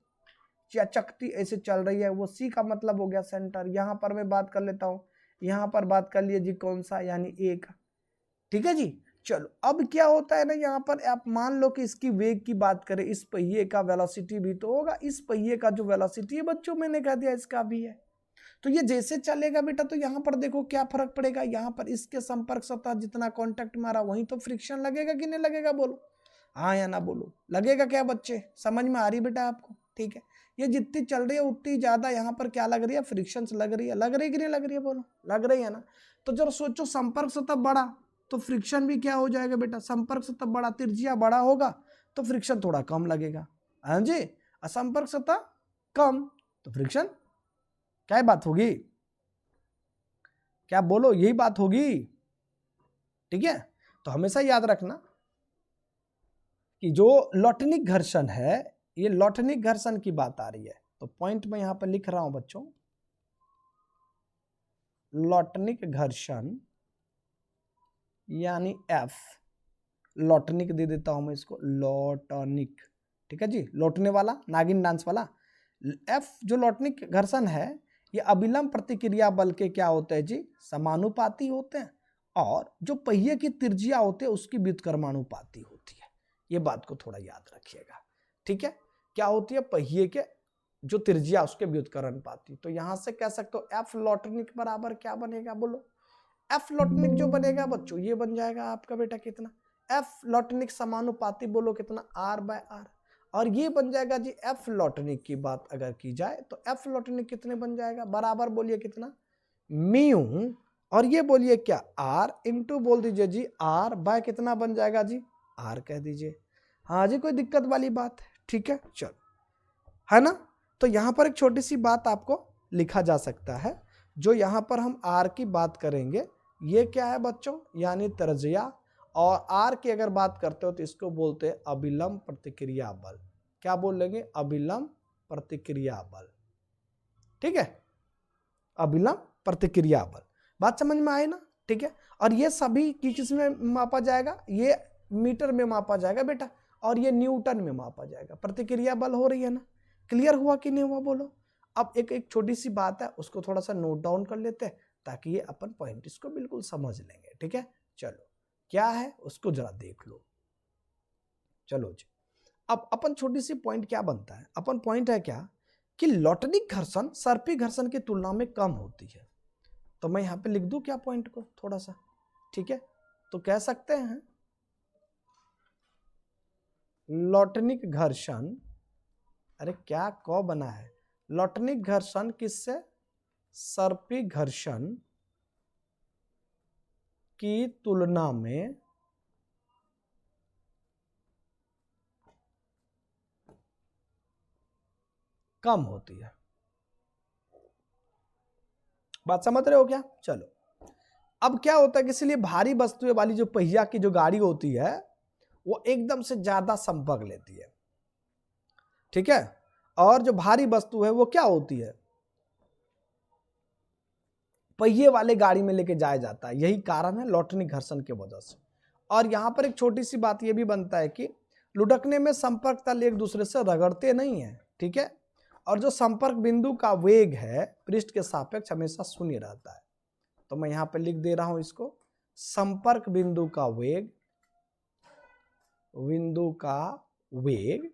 चकती ऐसे चल रही है, वो सी का मतलब हो गया सेंटर। यहां पर मैं बात कर लेता हूं, यहां पर बात कर लिए जी कौन सा, यानी ए का, ठीक है जी। चलो अब क्या होता है ना, यहाँ पर आप मान लो कि इसकी वेग की बात करें, इस पहिए का वेलोसिटी भी तो होगा, इस पहिए का जो वेलोसिटी है बच्चों मैंने कह दिया इसका भी है। तो ये जैसे चलेगा बेटा, तो यहाँ पर देखो क्या फर्क पड़ेगा, यहाँ पर इसके संपर्क सतह जितना कांटेक्ट मारा वहीं तो फ्रिक्शन लगेगा कि नहीं लगेगा, बोलो हाँ या ना, बोलो लगेगा क्या बच्चे, समझ में आ रही बेटा आपको, ठीक है। ये जितनी चल रही है उतनी ज्यादा यहाँ पर क्या लग रही है, फ्रिक्शन लग रही है कि नहीं लग रही है, बोलो लग रही है ना। तो जरा सोचो, संपर्क सतह बड़ा तो फ्रिक्शन भी क्या हो जाएगा बेटा, संपर्क सतह बड़ा, त्रिज्या बड़ा होगा तो फ्रिक्शन थोड़ा कम लगेगा, हाँ जी। असंपर्क सतह कम तो फ्रिक्शन, क्या बात होगी, क्या बोलो, यही बात होगी, ठीक है। तो हमेशा याद रखना कि जो लॉटनिक घर्षण है, ये लॉटनिक घर्षण की बात आ रही है, तो पॉइंट में यहां पर लिख रहा हूं बच्चों, लॉटनिक घर्षण यानी एफ, लॉटनिक दे देता हूं मैं इसको, लॉटनिक, ठीक है जी, लौटने वाला, नागिन डांस वाला। एफ जो लॉटनिक घर्षण है, ये अविलंब प्रतिक्रिया बल के क्या होते हैं जी, समानुपाती होते हैं, और जो पहिए की त्रिज्या होते हैं उसकी व्युत्क्रमानुपाती होती है। ये बात को थोड़ा याद रखिएगा, ठीक है। क्या होती है, पहिए के जो त्रिज्या उसके व्युत्क्रम पाती। तो यहां से कह सकते हो एफ लॉटनिक बराबर क्या बनेगा, बोलो। एफ लॉटनिक जो बनेगा बच्चों ये बन जाएगा आपका बेटा कितना, एफ लॉटनिक समानुपाती बोलो कितना, आर बाय आर। और ये बन जाएगा जी एफ लॉटनिक की बात अगर की जाए तो एफ लॉटनिक कितने बन जाएगा, बराबर बोलिए कितना, म्यू, और ये बोलिए क्या आर इंटू बोल दीजिए जी आर बाय कितना बन जाएगा जी, आर कह दीजिए। हाँ जी, कोई दिक्कत वाली बात है, ठीक है, चलो, है ना। तो यहां पर एक छोटी सी बात आपको लिखा जा सकता है, जो यहां पर हम आर की बात करेंगे, ये क्या है बच्चों, यानी त्रिज्या, और आर की अगर बात करते हो तो इसको बोलते हैं अभिलंब प्रतिक्रिया बल। क्या बोल लेंगे, अभिलंब प्रतिक्रिया बल, ठीक है, अभिलंब प्रतिक्रिया बल। बात समझ में आए ना, ठीक है। और ये सभी किस में मापा जाएगा, ये मीटर में मापा जाएगा बेटा, और ये न्यूटन में मापा जाएगा। प्रतिक्रिया बल हो रही है ना, क्लियर हुआ कि नहीं हुआ बोलो। अब एक छोटी सी बात है, उसको थोड़ा सा नोट डाउन कर लेते हैं ताकि ये अपन पॉइंट इसको बिल्कुल समझ लेंगे, ठीक है। चलो क्या है उसको जरा देख लो, चलो जी। अब अपन छोटी सी पॉइंट क्या बनता है, अपन पॉइंट है क्या कि लॉटनिक घर्षण सर्पी घर्षण की तुलना में कम होती है। तो मैं यहां पे लिख दूं क्या पॉइंट को थोड़ा सा, ठीक है। तो कह सकते हैं लॉटनिक घर्षण, अरे क्या कौ बना है, लॉटनिक घर्षण किससे, सर्पी घर्षण की तुलना में कम होती है। बात समझ रहे हो क्या, चलो। अब क्या होता है कि इसलिए भारी वस्तुएं वाली जो पहिया की जो गाड़ी होती है वो एकदम से ज्यादा संपर्क लेती है, ठीक है। और जो भारी वस्तु है वो क्या होती है, पहिए वाले गाड़ी में लेके जाया जाता है। यही कारण है लॉटनिक घर्षण की वजह से। और यहां पर एक छोटी सी बात यह भी बनता है कि लुढ़कने में संपर्क तल एक दूसरे से रगड़ते नहीं है, ठीक है। और जो संपर्क बिंदु का वेग है पृष्ठ के सापेक्ष हमेशा शून्य रहता है। तो मैं यहां पर लिख दे रहा हूं इसको, संपर्क बिंदु का वेग, बिंदु का वेग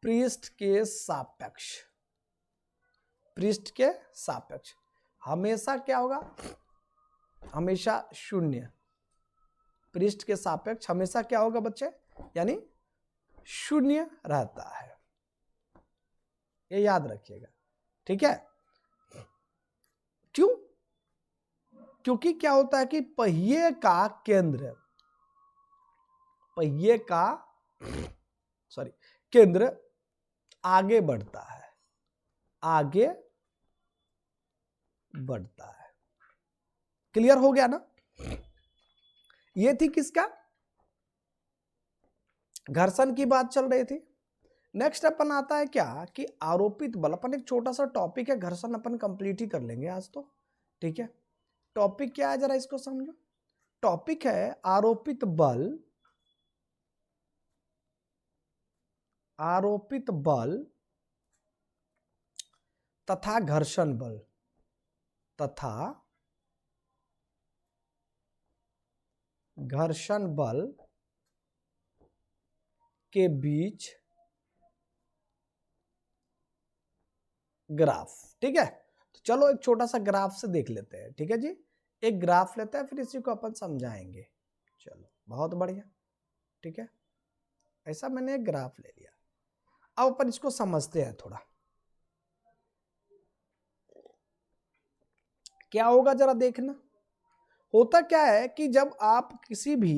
पृष्ठ के सापेक्ष, पृष्ठ के सापेक्ष हमेशा क्या होगा, हमेशा शून्य। पृष्ठ के सापेक्ष हमेशा क्या होगा बच्चे, यानी शून्य रहता है, ये याद रखिएगा, ठीक है। क्यों, क्योंकि क्या होता है कि पहिए का केंद्र, पहिए का केंद्र आगे बढ़ता है, आगे बढ़ता है। क्लियर हो गया ना। ये थी किसका, घर्षण की बात चल रही थी। नेक्स्ट अपन आता है क्या कि आरोपित बल। अपन एक छोटा सा टॉपिक है घर्षण अपन कंप्लीट ही कर लेंगे आज तो, ठीक है। टॉपिक क्या है जरा इसको समझो। टॉपिक है आरोपित बल, आरोपित बल तथा घर्षण बल, तथा घर्षण बल के बीच ग्राफ, ठीक है। तो चलो एक छोटा सा ग्राफ से देख लेते हैं, ठीक है जी। एक ग्राफ लेते हैं फिर इसी को अपन समझाएंगे। चलो बहुत बढ़िया, ठीक है। ऐसा मैंने एक ग्राफ ले लिया, अब अपन इसको समझते हैं थोड़ा। क्या होगा जरा देखना। होता क्या है कि जब आप किसी भी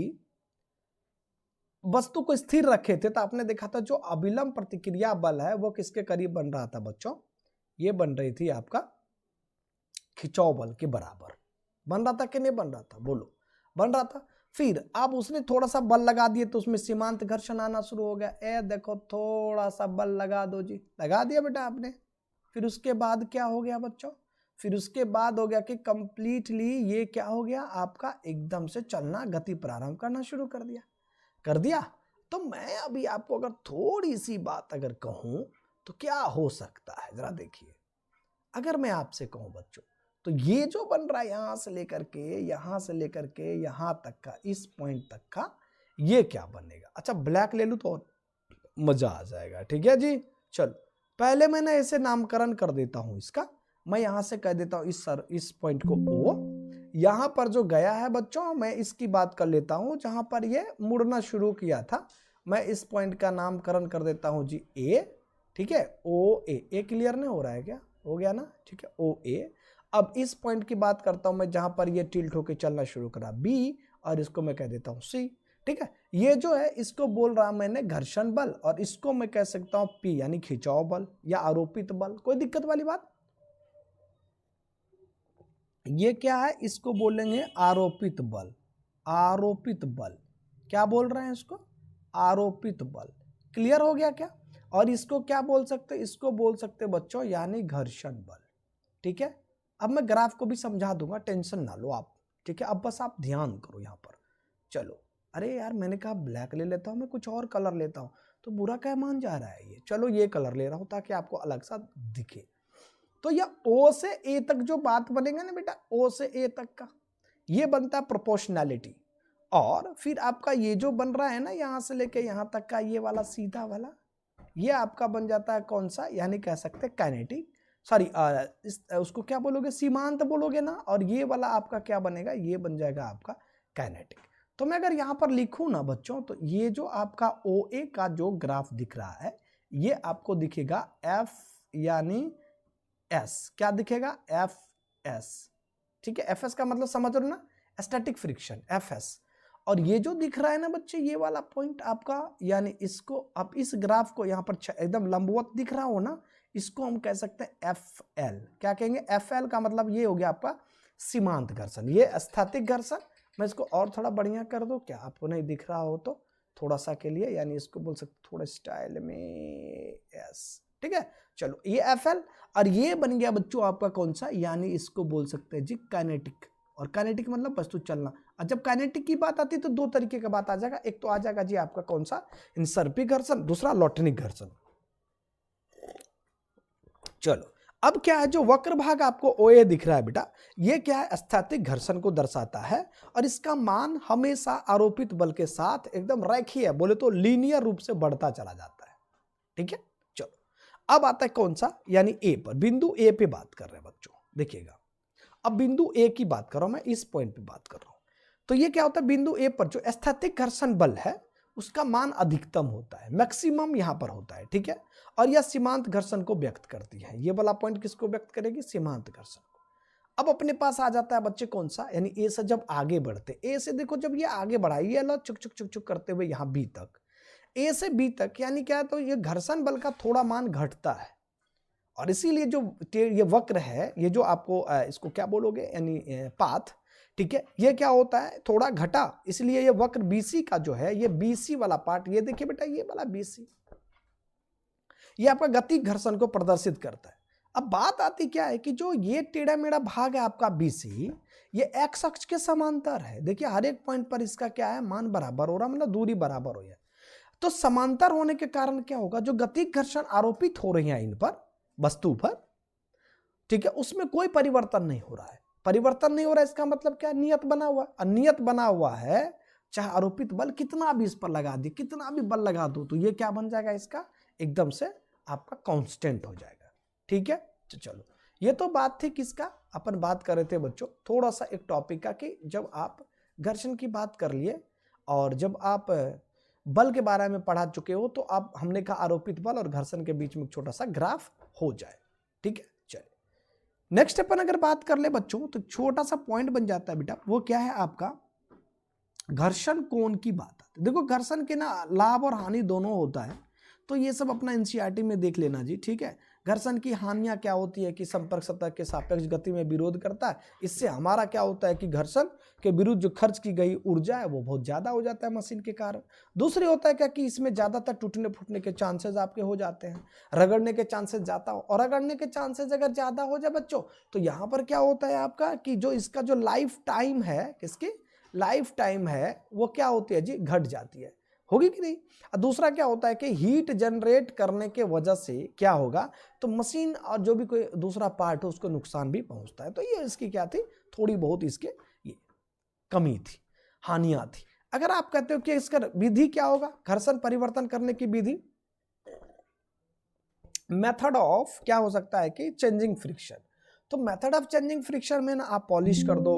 वस्तु को स्थिर रखे थे तो आपने देखा था जो अभिलंब प्रतिक्रिया बल है वो किसके करीब बन रहा था बच्चों, ये बन रही थी आपका खिंचाव बल के बराबर। बन रहा था कि नहीं बन रहा था, बोलो बन रहा था। फिर आप उसने थोड़ा सा बल लगा दिए तो उसमें सीमांत घर्षण आना शुरू हो गया। ए देखो थोड़ा सा बल लगा दो जी, लगा दिया बेटा आपने। फिर उसके बाद क्या हो गया बच्चों, फिर उसके बाद हो गया कि कंप्लीटली ये क्या हो गया आपका, एकदम से चलना, गति प्रारंभ करना शुरू कर दिया। तो मैं अभी आपको अगर थोड़ी सी बात अगर कहूं तो क्या हो सकता है जरा देखिए। अगर मैं आपसे कहूं बच्चों तो ये जो बन रहा है यहां से लेकर के यहां तक का, इस पॉइंट तक का, ये क्या बनेगा। अच्छा ब्लैक ले लूं तो मजा आ जाएगा। ठीक है जी, चलो पहले मैंने ऐसे नामकरण कर देता हूं इसका। मैं यहां से कह देता हूं इस पॉइंट को O। यहां पर जो गया है बच्चों, मैं इसकी बात कर लेता हूं जहां पर ये मुड़ना शुरू किया था। मैं इस पॉइंट का नामकरण कर देता हूं जी A। ठीक है, OA। क्लियर नहीं हो रहा है क्या? हो गया ना? ठीक है, OA। अब इस पॉइंट की बात करता हूं मैं जहां पर ये टिल्ट होकर चलना शुरू करा, B, और इसको मैं कह देता हूं C। ठीक है, ये जो है इसको बोल रहा मैंने घर्षण बल, और इसको मैं कह सकता हूं P यानी खिंचाव बल या आरोपित बल। कोई दिक्कत वाली बात? ये क्या है? इसको बोलेंगे आरोपित बल। आरोपित बल क्या बोल रहे हैं इसको? आरोपित बल। क्लियर हो गया क्या? और इसको क्या बोल सकते? इसको बोल सकते बच्चों यानी घर्षण बल। ठीक है, अब मैं ग्राफ को भी समझा दूंगा, टेंशन ना लो आप। ठीक है, अब बस आप ध्यान करो यहां पर। चलो, अरे यार मैंने कहा ब्लैक ले लेता हूं, मैं कुछ और कलर लेता हूं, तो बुरा क्या मान जा रहा है ये। चलो ये कलर ले रहा हूं ताकि आपको अलग सा दिखे। तो यह O से A तक जो बात बनेगा ना बेटा, O से A तक का, ये बनता है प्रोपोर्शनैलिटी। और फिर आपका ये जो बन रहा है ना यहां से लेके यहां तक का, ये वाला सीधा वाला, ये आपका बन जाता है कौन सा? यानी कह सकते हैं काइनेटिक। सॉरी, उसको क्या बोलोगे? सीमांत बोलोगे ना। और ये वाला आपका क्या बनेगा? ये बन जाएगा आपका काइनेटिक। तो मैं अगर यहां पर लिखूं ना बच्चों, तो ये जो आपका OA का जो ग्राफ दिख रहा है, ये आपको दिखेगा F यानी S। क्या दिखेगा? FS। ठीक है, FS का मतलब समझ लो ना, स्टैटिक फ्रिक्शन, FS। और ये जो दिख रहा है ना बच्चे, ये वाला पॉइंट आपका, यानी इसको आप इस ग्राफ को यहाँ पर एकदम लंबवत दिख रहा हो ना, इसको हम कह सकते हैं FL। क्या कहेंगे? FL का मतलब ये हो गया आपका सीमांत घर्षण, ये स्थैतिक घर्षण। मैं इसको और थोड़ा बढ़िया कर दूं क्या? आपको नहीं दिख रहा हो तो थोड़ा सा के लिए, यानी इसको बोल सकते थोड़ा स्टाइल में S। ठीक है, चलो ये FL। और ये बन गया बच्चों आपका कौन सा? यानी इसको बोल सकते हैं जी काइनेटिक। और काइनेटिक मतलब वस्तु चलना। और जब काइनेटिक की बात आती है तो दो तरीके का बात आ जाएगा। एक तो आ जाएगा जी आपका कौन सा? इंसर्पिक घर्षण, दूसरा लॉटनिक घर्षण। चलो, अब क्या है? जो वक्र भाग आपको OA दिख रहा है बेटा, ये क्या है? स्थैतिक घर्षण को दर्शाता है। और इसका मान हमेशा आरोपित बल के साथ एकदम रेखीय, बोले तो लीनियर रूप से बढ़ता चला जाता है। ठीक है, चलो अब आता है कौन सा? यानी A पर, बिंदु A पे बात कर रहे हैं बच्चों। देखिएगा, अब बिंदु A की बात कर रहा हूं मैं, इस पॉइंट पे बात कर रहा हूं। तो ये क्या होता है? बिंदु A पर जो स्थैतिक घर्षण बल है उसका मान अधिकतम होता है, मैक्सिमम यहां पर होता है। ठीक है, और यह सीमांत घर्षण को व्यक्त करती है। ये वाला पॉइंट किसको व्यक्त करेगी? सीमांत घर्षण को। अब अपने पास आ जाता है बच्चे कौन सा? यानी A से जब आगे बढ़ते, A से देखो जब ये आगे बढ़ा, ये लो चुक चुक चुक चुक करते हुए यहां B तक, A से B तक, यानी क्या है? तो ये घर्षण बल का थोड़ा मान घटता है। और इसीलिए जो ये वक्र है, ये जो आपको इसको क्या बोलोगे? यानी पाथ। ठीक है, ये क्या होता है? थोड़ा घटा, इसलिए ये वक्र BC का जो है, ये BC वाला पार्ट, ये देखिए बेटा, ये वाला BC, ये आपका गति घर्षण को प्रदर्शित करता है। अब बात आती क्या है कि जो ये टेढ़ा मेढ़ा भाग है आपका BC, ये x अक्ष के समांतर है। देखिए हर एक पॉइंट पर इसका क्या है? मान बराबर हो रहा, मतलब दूरी बराबर हो रही है। तो समांतर होने के कारण क्या होगा? जो गति घर्षण आरोपित हो रही है इन पर, वस्तु पर, ठीक है, उसमें कोई परिवर्तन नहीं हो रहा है। परिवर्तन नहीं हो रहा है इसका मतलब क्या? नियत बना हुआ। नियत बना हुआ है, चाहे आरोपित बल कितना भी इस पर लगा दी, कितना भी बल लगा दो, तो ये क्या बन जाएगा? इसका एकदम से आपका कांस्टेंट हो जाएगा। ठीक है, तो चलो, ये तो बात थी किसका? अपन बात कर रहे थे बच्चों थोड़ा सा एक टॉपिक का, कि जब आप घर्षण की बात कर लिए और जब आप बल के बारे में पढ़ा चुके हो, तो आप, हमने कहा आरोपित बल और घर्षण के बीच में छोटा सा ग्राफ हो जाए। ठीक है, चलिए नेक्स्ट अपन अगर बात कर ले बच्चों, तो छोटा सा पॉइंट बन जाता है बेटा, वो क्या है आपका? घर्षण कोण की बात आती है। देखो घर्षण के ना लाभ और हानि दोनों होता है, तो ये सब अपना NCERT में देख लेना जी। ठीक है, घर्षण की हानियां क्या होती है कि संपर्क सतह के सापेक्ष गति में विरोध करता है। इससे हमारा क्या होता है कि घर्षण के विरुद्ध जो खर्च की गई ऊर्जा है वो बहुत ज्यादा हो जाता है मशीन के कारण। दूसरी होता है क्या कि इसमें ज्यादातर टूटने फूटने के चांसेस आपके हो जाते हैं, रगड़ने के चांसेस ज्यादा हो, और रगड़ने के चांसेस अगर ज्यादा हो जाए बच्चों, तो यहाँ पर क्या होता है आपका कि जो इसका जो लाइफ टाइम है, किसकी लाइफ टाइम है, वो क्या होती है जी? घट जाती है। होगी कि नहीं? दूसरा क्या होता है कि हीट जनरेट करने के वजह से क्या होगा, तो मशीन और जो भी कोई दूसरा पार्ट हो उसको नुकसान भी पहुंचता है। तो ये इसकी क्या थी? थोड़ी बहुत इसके ये कमी थी, हानियां थी। अगर आप कहते हो कि इसका विधि क्या होगा, घर्षण परिवर्तन करने की विधि, मेथड ऑफ क्या हो सकता है कि चेंजिंग फ्रिक्शन। तो मेथड ऑफ चेंजिंग फ्रिक्शन में ना आप पॉलिश कर दो,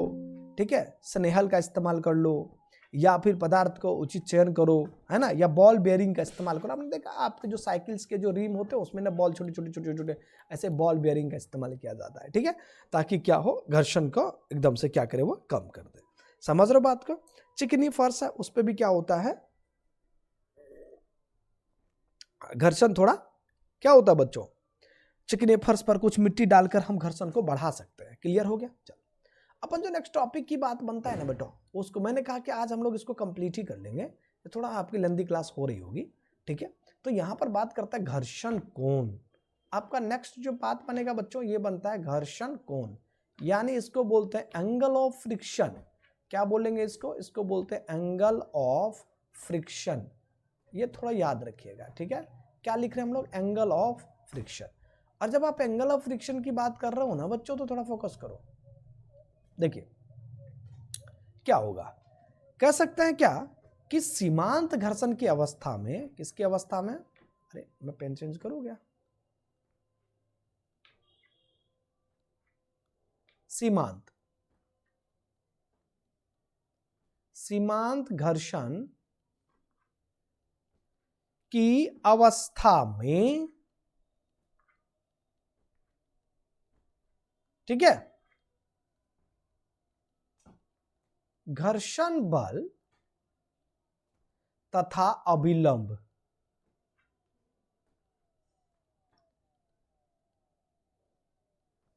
ठीक है, स्नेहल का इस्तेमाल कर लो, या फिर पदार्थ को उचित चयन करो, है ना, या बॉल बेयरिंग का इस्तेमाल करो। आपने देखा आपके जो साइकिल्स के जो रिम होते हैं उसमें ना बॉल छोटे छोटे छोटे छोटे ऐसे बॉल बेयरिंग का इस्तेमाल किया जाता है, ठीक है, ताकि क्या हो, घर्षण को एकदम से क्या करे, वो कम कर दे। समझ रहे हो बात को। चिकनी फर्श है, उस पर भी क्या होता है, घर्षण थोड़ा क्या होता है बच्चों, चिकने फर्श पर कुछ मिट्टी डालकर हम घर्षण को बढ़ा सकते हैं। क्लियर हो गया। चलो अपन जो नेक्स्ट टॉपिक की बात बनता है ना बेटो, उसको मैंने कहा कि आज हम लोग इसको कंप्लीट ही कर लेंगे, तो थोड़ा आपकी लंबी क्लास हो रही होगी, ठीक है। तो यहाँ पर बात करता है घर्षण कोण। आपका नेक्स्ट जो बात बनेगा बच्चों, ये बनता है घर्षण कोण, यानी इसको बोलते हैं एंगल ऑफ फ्रिक्शन। क्या बोलेंगे इसको, इसको बोलते हैं एंगल ऑफ फ्रिक्शन। ये थोड़ा याद रखिएगा, ठीक है। क्या लिख रहे हैं हम लोग, एंगल ऑफ फ्रिक्शन। और जब आप एंगल ऑफ फ्रिक्शन की बात कर रहे हो ना बच्चों, तो थोड़ा फोकस करो। देखिए क्या होगा, कह सकते हैं क्या कि सीमांत घर्षण की अवस्था में, किसकी अवस्था में, अरे मैं पेन चेंज करूं क्या, सीमांत, सीमांत घर्षण की अवस्था में, ठीक है, घर्षण बल तथा अभिलंब,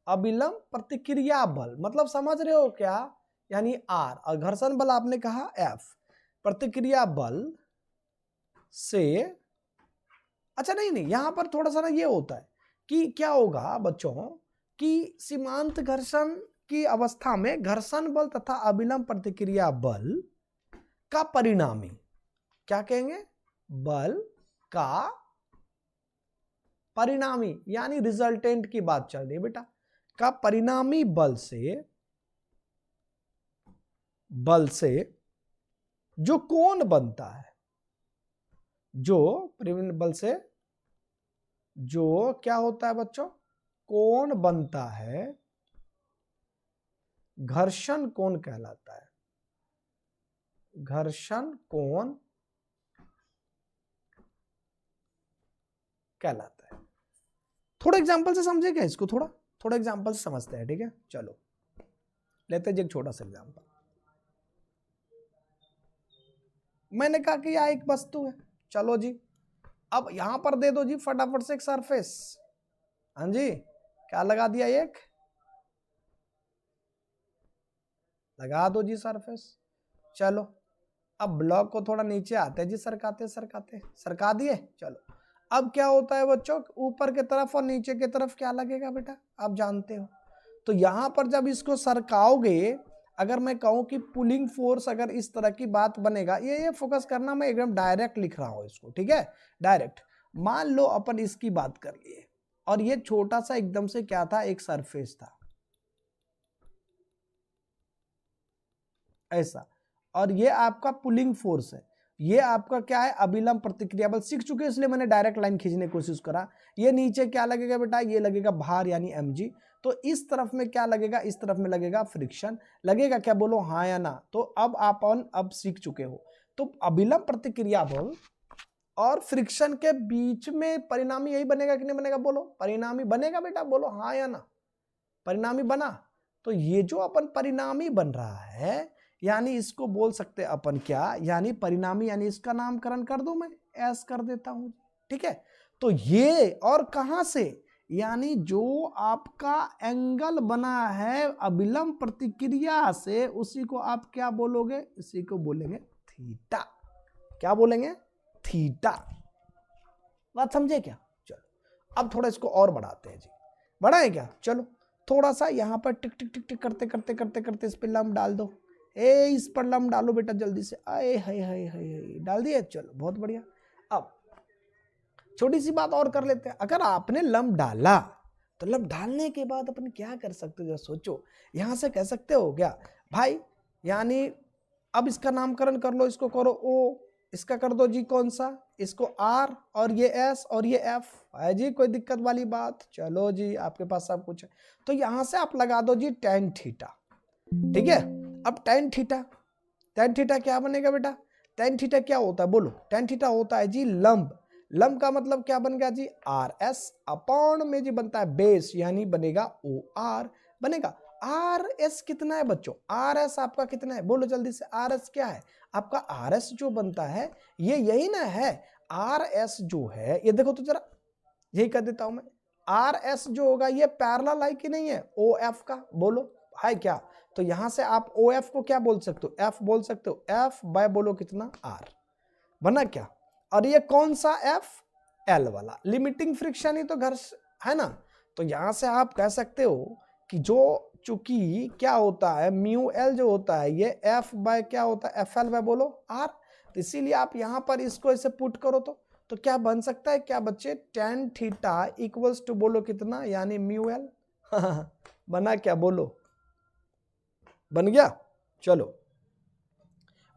अभिलंब प्रतिक्रिया बल, मतलब समझ रहे हो क्या, यानी आर, और घर्षण बल आपने कहा एफ, प्रतिक्रिया बल से, अच्छा नहीं नहीं, यहां पर थोड़ा सा ना ये होता है कि क्या होगा बच्चों कि सीमांत घर्षण की अवस्था में घर्षण बल तथा अभिलंब प्रतिक्रिया बल का परिणामी, क्या कहेंगे, बल का परिणामी, यानी रिजल्टेंट की बात चल रही है बेटा, का परिणामी बल से जो कोण बनता है, जो परिणामी बल से जो क्या होता है बच्चों, कोण बनता है, घर्षण कोण कहलाता है, घर्षण कोण कहलाता है। थोड़ा एग्जांपल से समझेगा इसको, थोड़ा थोड़ा एग्जांपल से समझते हैं, ठीक है। चलो लेते हैं एक छोटा सा एग्जांपल। मैंने कहा कि यह एक वस्तु है, चलो जी, अब यहां पर दे दो जी फटाफट से एक सरफेस, हाँ जी, क्या लगा दिया, एक लगा दो जी सरफेस। चलो अब ब्लॉक को थोड़ा नीचे आते हैं जी, सरकाते सरकाते सरका दिए। चलो अब क्या होता है बच्चों, ऊपर के तरफ और नीचे के तरफ क्या लगेगा बेटा, आप जानते हो। तो यहां पर जब इसको सरकाओगे, अगर मैं कहूं कि पुलिंग फोर्स, अगर इस तरह की बात बनेगा, ये फोकस करना, मैं एकदम डायरेक्ट लिख रहा हूं इसको, ठीक है, डायरेक्ट। मान लो अपन इसकी बात कर लिए, और ये छोटा सा एकदम से क्या था, एक सरफेस था ऐसा, और ये आपका पुलिंग फोर्स है, ये आपका क्या है, अभिलंब प्रतिक्रिया बल। सीख चुके इसलिए मैंने डायरेक्ट लाइन खींचने की कोशिश करा। ये नीचे क्या लगेगा बेटा, ये लगेगा भार यानी mg। तो इस तरफ में क्या लगेगा, इस तरफ में लगेगा फ्रिक्शन, लगेगा क्या, बोलो हाँ या ना। तो अब अपन अब सीख चुके हो, तो अभिलंब प्रतिक्रिया बल और फ्रिक्शन के बीच में परिणामी यही बनेगा कि नहीं बनेगा, बोलो परिणामी बनेगा बेटा, बोलो हाँ या ना, परिणामी बना। तो ये जो अपन परिणामी बन रहा है, यानी इसको बोल सकते हैं अपन क्या, यानी परिणामी, यानी इसका नामकरण कर दूं मैं, एस कर देता हूं, ठीक है। तो ये और कहां से, यानी जो आपका एंगल बना है अभिलंब प्रतिक्रिया से, उसी को आप क्या बोलोगे, इसी को बोलेंगे थीटा। क्या बोलेंगे, थीटा। बात समझे क्या। चलो अब थोड़ा इसको और बढ़ाते हैं जी, बढ़ाए क्या, चलो थोड़ा सा यहाँ पर टिक टिक टिक टिक करते करते करते करते इस पर लम्ब डाल दो, इस पर लम्ब डालो बेटा जल्दी से, आए हाय हाय हाय, डाल दिए, चलो बहुत बढ़िया। अब छोटी सी बात और कर लेते हैं, अगर आपने लम्ब डाला, तो लम्ब डालने के बाद अपन क्या कर सकते हो, जरा सोचो। यहां से कह सकते हो क्या भाई, यानी अब इसका नामकरण कर लो, इसको करो ओ, इसका कर दो जी कौन सा इसको आर और ये एस और ये एफ है जी, कोई दिक्कत वाली बात? चलो जी, आपके पास सब कुछ है। तो यहां से आप लगा दो जी टेन थीटा, ठीक है। अब टेन थीटा क्या बनेगा बेटा? टेन थीटा क्या होता है बोलो? टेन थीटा होता है जी लंब। लंब का मतलब क्या बन गया जी? आर एस अपॉन में जी बनता है बेस, यानी बनेगा ओ आर बनेगा। आर एस कितना है बच्चों? आर एस आपका कितना है बोलो जल्दी से? आर एस क्या है आपका? आर एस जो बनता है ये यही ना है। आर एस जो है ये देखो तो जरा, यही कर देता हूं मैं। आर एस जो होगा ये पैरेलल है कि नहीं है ओ एफ का? बोलो है क्या? तो यहां से आप ओ एफ को क्या बोल सकते हो? एफ बोल सकते हो। एफ बाय बोलो कितना? आर बना क्या? और ये कौन सा एफ? एल वाला, लिमिटिंग फ्रिक्शन ही तो घर है ना। तो यहां से आप कह सकते हो कि जो चूंकि क्या होता है म्यू एल जो होता है ये एफ बाय क्या होता है? एफ एल बाय बोलो आर। तो इसीलिए आप यहां पर इसको ऐसे पुट करो तो क्या बन सकता है क्या बच्चे? टेन थीटा इक्वल्स टू बोलो कितना? यानी म्यू एल। बना क्या बोलो? बन गया? चलो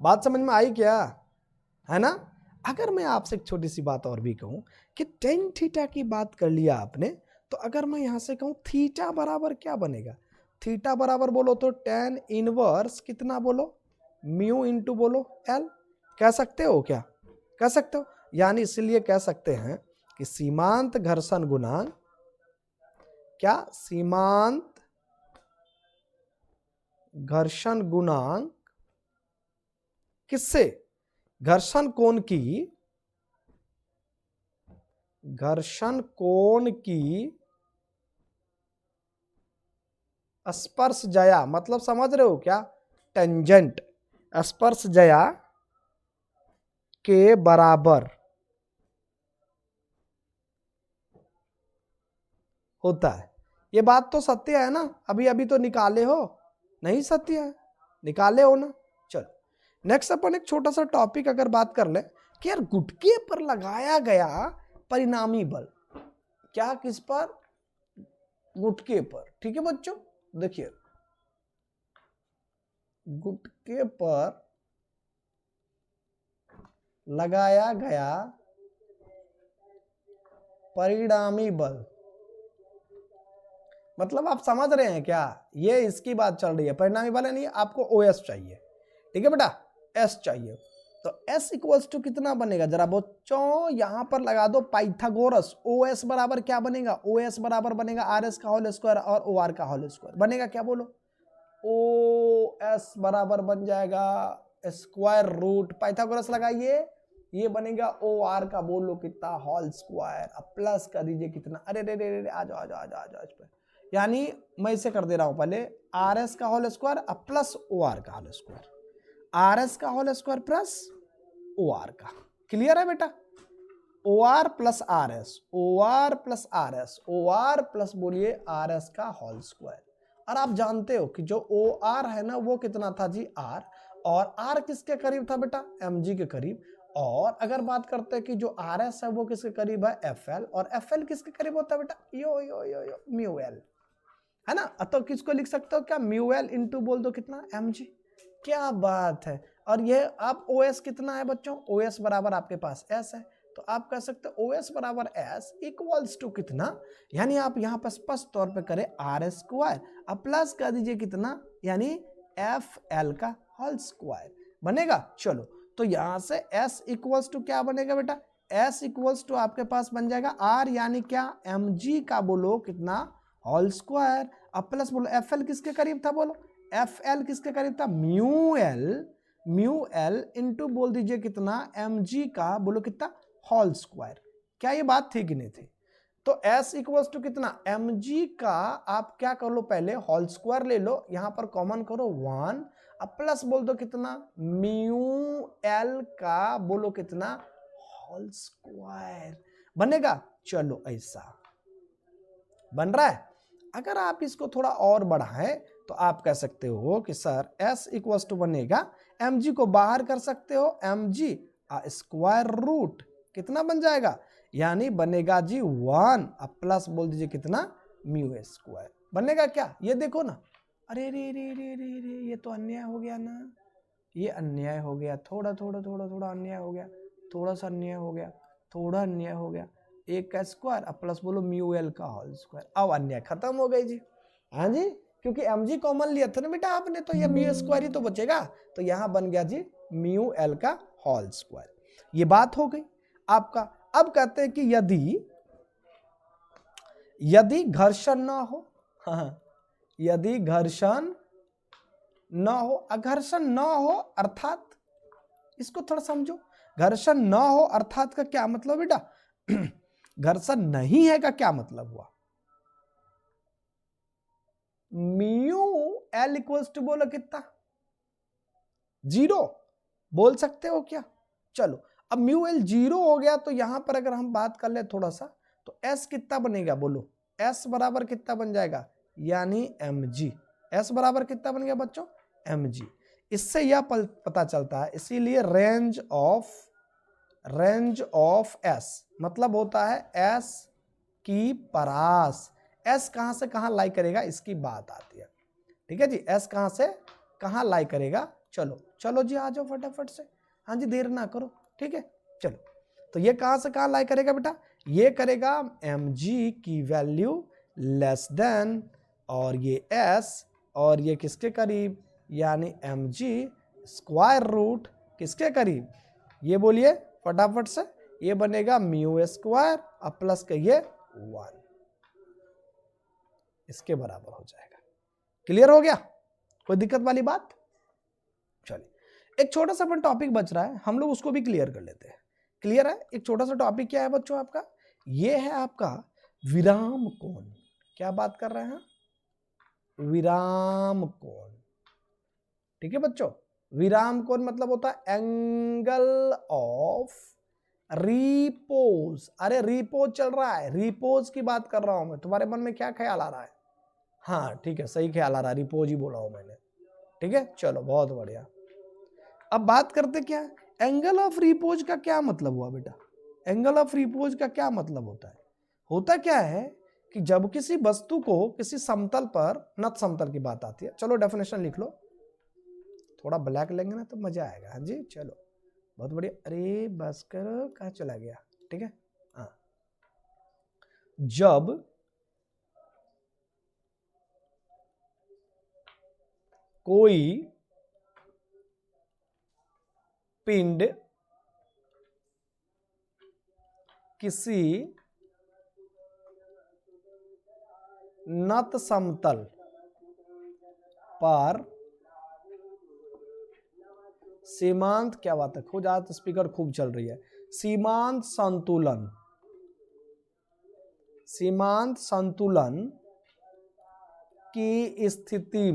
बात समझ में आई क्या? है ना। अगर मैं आपसे एक छोटी सी बात और भी कहूं कि टेन थीटा की बात कर लिया आपने, तो अगर मैं यहां से कहूं थीटा बराबर क्या बनेगा? थीटा बराबर बोलो तो टेन इनवर्स कितना बोलो? म्यू इंटू बोलो एल। कह सकते हो क्या? कह सकते हो। यानी इसलिए कह सकते हैं कि सीमांत घर्षण गुणांक क्या? सीमांत घर्षण गुणांक किससे? घर्षण कोण की स्पर्शजया, मतलब समझ रहे हो क्या? टेंजेंट स्पर्शजया के बराबर होता है। ये बात तो सत्य है ना? अभी अभी तो निकाले हो, नहीं सत्य है? निकाले हो ना? चलो नेक्स्ट अपन एक छोटा सा टॉपिक अगर बात कर ले कि यार गुटके पर लगाया गया परिणामी बल, क्या किस पर? गुटके पर। ठीक है बच्चों, देखिए गुटके पर लगाया गया परिणामी बल, मतलब आप समझ रहे हैं क्या? ये इसकी बात चल रही है, परिणामी बल है नहीं, आपको ओ एस चाहिए। ठीक है बेटा, एस चाहिए। तो एस इक्वल्स टू कितना बनेगा जरा बच्चों? यहां पर लगा दो पाइथागोरस। ओ एस बराबर क्या बनेगा? ओ एस बराबर बनेगा आर एस का होल स्क्वायर और ओ आर का होल स्क्वायर। बनेगा क्या बोलो? ओ एस बराबर बन जाएगा स्क्वायर रूट, पाइथागोरस लगाइए, ये बनेगा ओ आर का बोलो कितना? Whole square. अब प्लस कर दीजिए कितना? अरे रे रे रे, आ जाओ आ जाओ आ जाओ आ जाओ इस पर। यानी मैं इसे कर दे रहा हूं पहले, आर एस का होल स्क्वायर अब प्लस ओ आर का होल स्क्वायर, आर एस का whole square plus O R का। क्लियर है बेटा? O R plus R S, O R plus R S, O R plus बोलिए आर एस का whole square. और आप जानते हो कि जो ओ आर है ना वो कितना था जी? आर। और आर किसके करीब था बेटा? एम जी के करीब। और अगर बात करते हैं कि जो आर एस है वो किसके करीब है? F L. और एफ एल किसके करीब होता है बेटा? यो यो यो यो म्यू एल, है ना। तो किसको लिख सकते हो क्या? म्यू एल इंटू बोल दो कितना? M G. क्या बात है। और ये आप ओ एस कितना है बच्चों? ओ एस बराबर आपके पास एस है, तो आप कह सकते हो ओ एस बराबर एस इक्वल्स टू कितना? यानी आप यहां पर स्पष्ट तौर पे करें आर एस स्क्वायर, अब प्लस कर दीजिए कितना? यानी एफ एल का होल स्क्वायर बनेगा। चलो तो यहां से एस इक्वल्स टू क्या बनेगा बेटा? एस इक्वल्स टू आपके पास बन जाएगा आर, यानी क्या? एम जी का बोलो कितना? Whole square. अब प्लस बोलो एफ एल किसके करीब था बोलो? एफ एल किसके करीब था? म्यू एल इंटू बोल दीजिए कितना? एम जी का बोलो कितना? Whole square. क्या ये बात थी कि नहीं थी? तो S इक्वल्स टू कितना? एम जी का आप क्या कर लो पहले? होल स्क्वायर ले लो, यहां पर कॉमन करो 1, अब प्लस बोल दो कितना? म्यू एल का बोलो कितना? होल स्क्वायर बनेगा। चलो ऐसा बन रहा है। अगर आप इसको थोड़ा और बढ़ाएं तो आप कह सकते हो कि सर S इक्वल्स टू बनेगा, एम जी को बाहर कर सकते हो, एम जी स्क्वायर रूट कितना बन जाएगा? यानी बनेगा जी 1, अब प्लस बोल दीजिए कितना? म्यू स्क्वायर बनेगा क्या? ये देखो ना, अरे रे रे रे रे रे, ये तो अन्याय हो गया ना, ये अन्याय हो गया, थोड़ा थोड़ा थोड़ा थोड़ा अन्याय हो गया। थोड़ा सा अन्याय हो गया, थोड़ा अन्याय हो गया, 1 का स्क्वायर अब प्लस बोलो म्यू एल का होल स्क्वायर। अब अन्याय खत्म हो गई जी। हाँ जी, क्योंकि mg कॉमन लिया था ना बेटा आपने, तो ये म्यू स्क्वायर ही तो बचेगा, तो यहां बन गया जी म्यू एल का होल स्क्वायर। ये बात हो गई आपका। अब कहते हैं कि यदि घर्षण ना हो, हाँ, यदि घर्षण ना हो, अघर्षण ना हो अर्थात, इसको थोड़ा समझो, घर्षण ना हो अर्थात का क्या मतलब बेटा? घर्षण नहीं है का क्या मतलब हुआ? म्यू एल इक्वल्स टू बोलो कितना? 0 बोल सकते हो क्या? चलो अब म्यू एल 0 हो गया, तो यहां पर अगर हम बात कर ले थोड़ा सा, तो एस कितना बनेगा बोलो? एस बराबर कितना बन जाएगा? यानी mg। एस बराबर कितना बन गया बच्चों? mg। इससे यह पता चलता है, इसीलिए रेंज ऑफ एस मतलब होता है एस की परास। एस कहां से कहां लाई करेगा इसकी बात आती है, ठीक है जी। एस कहां से कहां लाई करेगा? चलो चलो जी आ जाओ फटाफट से, हाँ जी देर ना करो, ठीक है। चलो तो ये कहां से कहां लाई करेगा बेटा? ये करेगा mg की वैल्यू लेस देन, और ये s, और ये किसके करीब? यानी mg स्क्वायर रूट किसके करीब? ये बोलिए फटाफट से, ये बनेगा म्यू स्क्वायर अब प्लस कहिए 1, इसके बराबर हो जाएगा। क्लियर हो गया? कोई दिक्कत वाली बात? चलिए एक छोटा सा अपन टॉपिक बच रहा है, हम लोग उसको भी क्लियर कर लेते हैं। क्लियर है? एक छोटा सा टॉपिक क्या है बच्चों आपका? ये है आपका विराम कोण। क्या बात कर रहे हैं? विराम कोण, ठीक है बच्चों। विराम कोण मतलब होता है एंगल ऑफ रिपोज। अरे रिपोज चल रहा है, रिपोज की बात कर रहा हूं मैं। तुम्हारे मन में क्या ख्याल आ रहा है? हाँ ठीक है, सही ख्याल आ रहा है, रिपोज ही बोला हूं मैंने, ठीक है। चलो बहुत बढ़िया। अब बात करते क्या है, एंगल ऑफ रिपोज का क्या मतलब हुआ बेटा? एंगल ऑफ रिपोज का क्या मतलब होता है? होता क्या है कि जब किसी वस्तु को किसी समतल पर, नत समतल की बात आती है, चलो डेफिनेशन लिख लो, थोड़ा ब्लैक लेंगे ना तो मजा आएगा। हाँ जी चलो बहुत बढ़िया। अरे बस करो, कहाँ चला गया? ठीक है हाँ, जब कोई पिंड किसी नत समतल पर सीमांत, क्या बात है, खूब आज स्पीकर खूब चल रही है, सीमांत संतुलन की स्थिति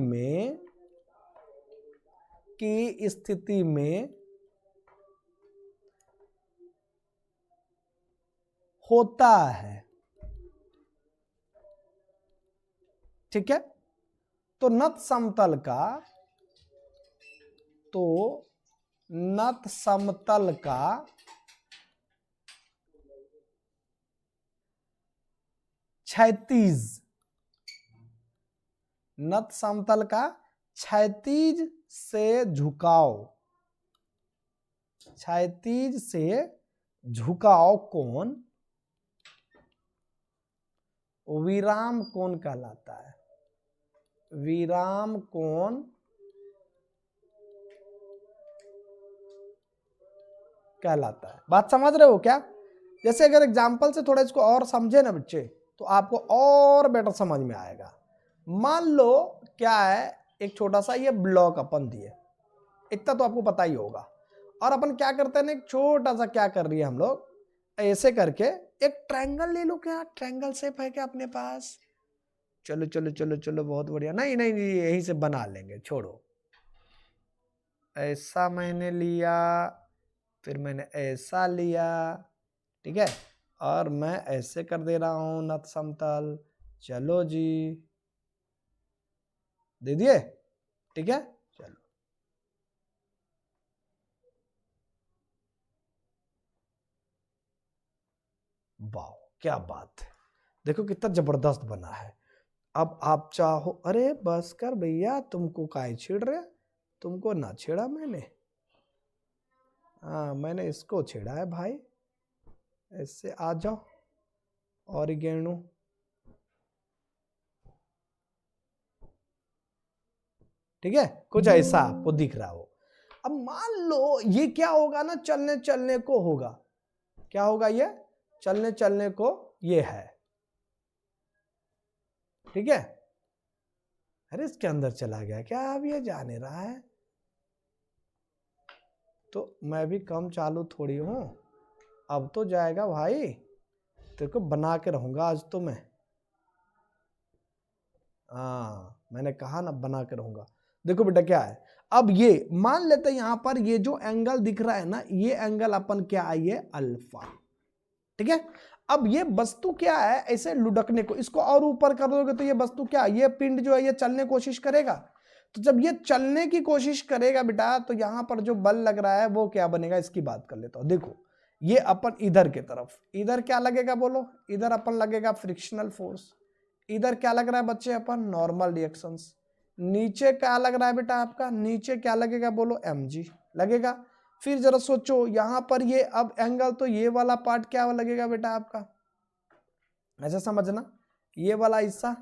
में होता है, ठीक है। तो नत समतल का क्षैतिज, नत समतल का क्षैतिज से झुकाव कोण विराम कोण कहलाता है। विराम कोण कहलाता है। बात समझ रहे हो क्या? जैसे अगर एग्जाम्पल से थोड़ा इसको और समझे ना बच्चे, तो आपको और बेटर समझ में आएगा। मान लो क्या है, एक छोटा सा ये ब्लॉक अपन दिए, इतना तो आपको पता ही होगा, और अपन क्या करते हैं ना, एक छोटा सा क्या कर रही है हम लोग, ऐसे करके एक ट्रायंगल ले लो। क्या ट्रायंगल शेप है क्या अपने पास? चलो चलो चलो चलो बहुत बढ़िया। नहीं नहीं यहीं से बना लेंगे, छोड़ो। ऐसा मैंने लिया, फिर मैंने ऐसा लिया, ठीक है, और मैं ऐसे कर दे रहा हूं नत समतल। चलो जी दे दिए, ठीक है। चलो वाह क्या बात है, देखो कितना जबरदस्त बना है। अब आप चाहो, अरे बस कर भैया, तुमको काहे छेड़ रहे? तुमको ना छेड़ा मैंने, हाँ मैंने इसको छेड़ा है भाई, इससे आ जाओ और गेणु, ठीक है, कुछ ऐसा आपको दिख रहा हो। अब मान लो ये क्या होगा ना, चलने चलने को होगा, क्या होगा, ये चलने चलने को ये है, ठीक है। अरे इसके अंदर चला गया क्या, अब ये जा नहीं रहा है, तो मैं भी कम चालू थोड़ी हूं, अब तो जाएगा भाई, तेरे को बना के रहूंगा आज तो मैं, हाँ मैंने कहा ना बना के रहूंगा। देखो बेटा क्या है, अब ये मान लेते हैं यहां पर ये जो एंगल दिख रहा है ना, ये एंगल अपन क्या है, ये अल्फा, ठीक है। अब ये वस्तु क्या है, ऐसे लुढ़कने को, इसको और ऊपर कर दोगे तो ये वस्तु क्या, ये पिंड जो है ये चलने की कोशिश करेगा, तो जब ये चलने की कोशिश करेगा बेटा, तो यहां पर जो बल लग रहा है वो क्या बनेगा, इसकी बात कर लेता हूं। देखो ये अपन इधर की तरफ, इधर क्या लगेगा बोलो, इधर अपन लगेगा फ्रिक्शनल फोर्स, इधर क्या लग रहा है बच्चे अपन, नॉर्मल रिएक्शंस, नीचे क्या लग रहा है बेटा आपका, नीचे क्या लगेगा बोलो, mg लगेगा। फिर जरा सोचो यहां पर ये अब एंगल, तो ये वाला पार्ट क्या लगेगा बेटा आपका, ऐसा समझना, ये वाला हिस्सा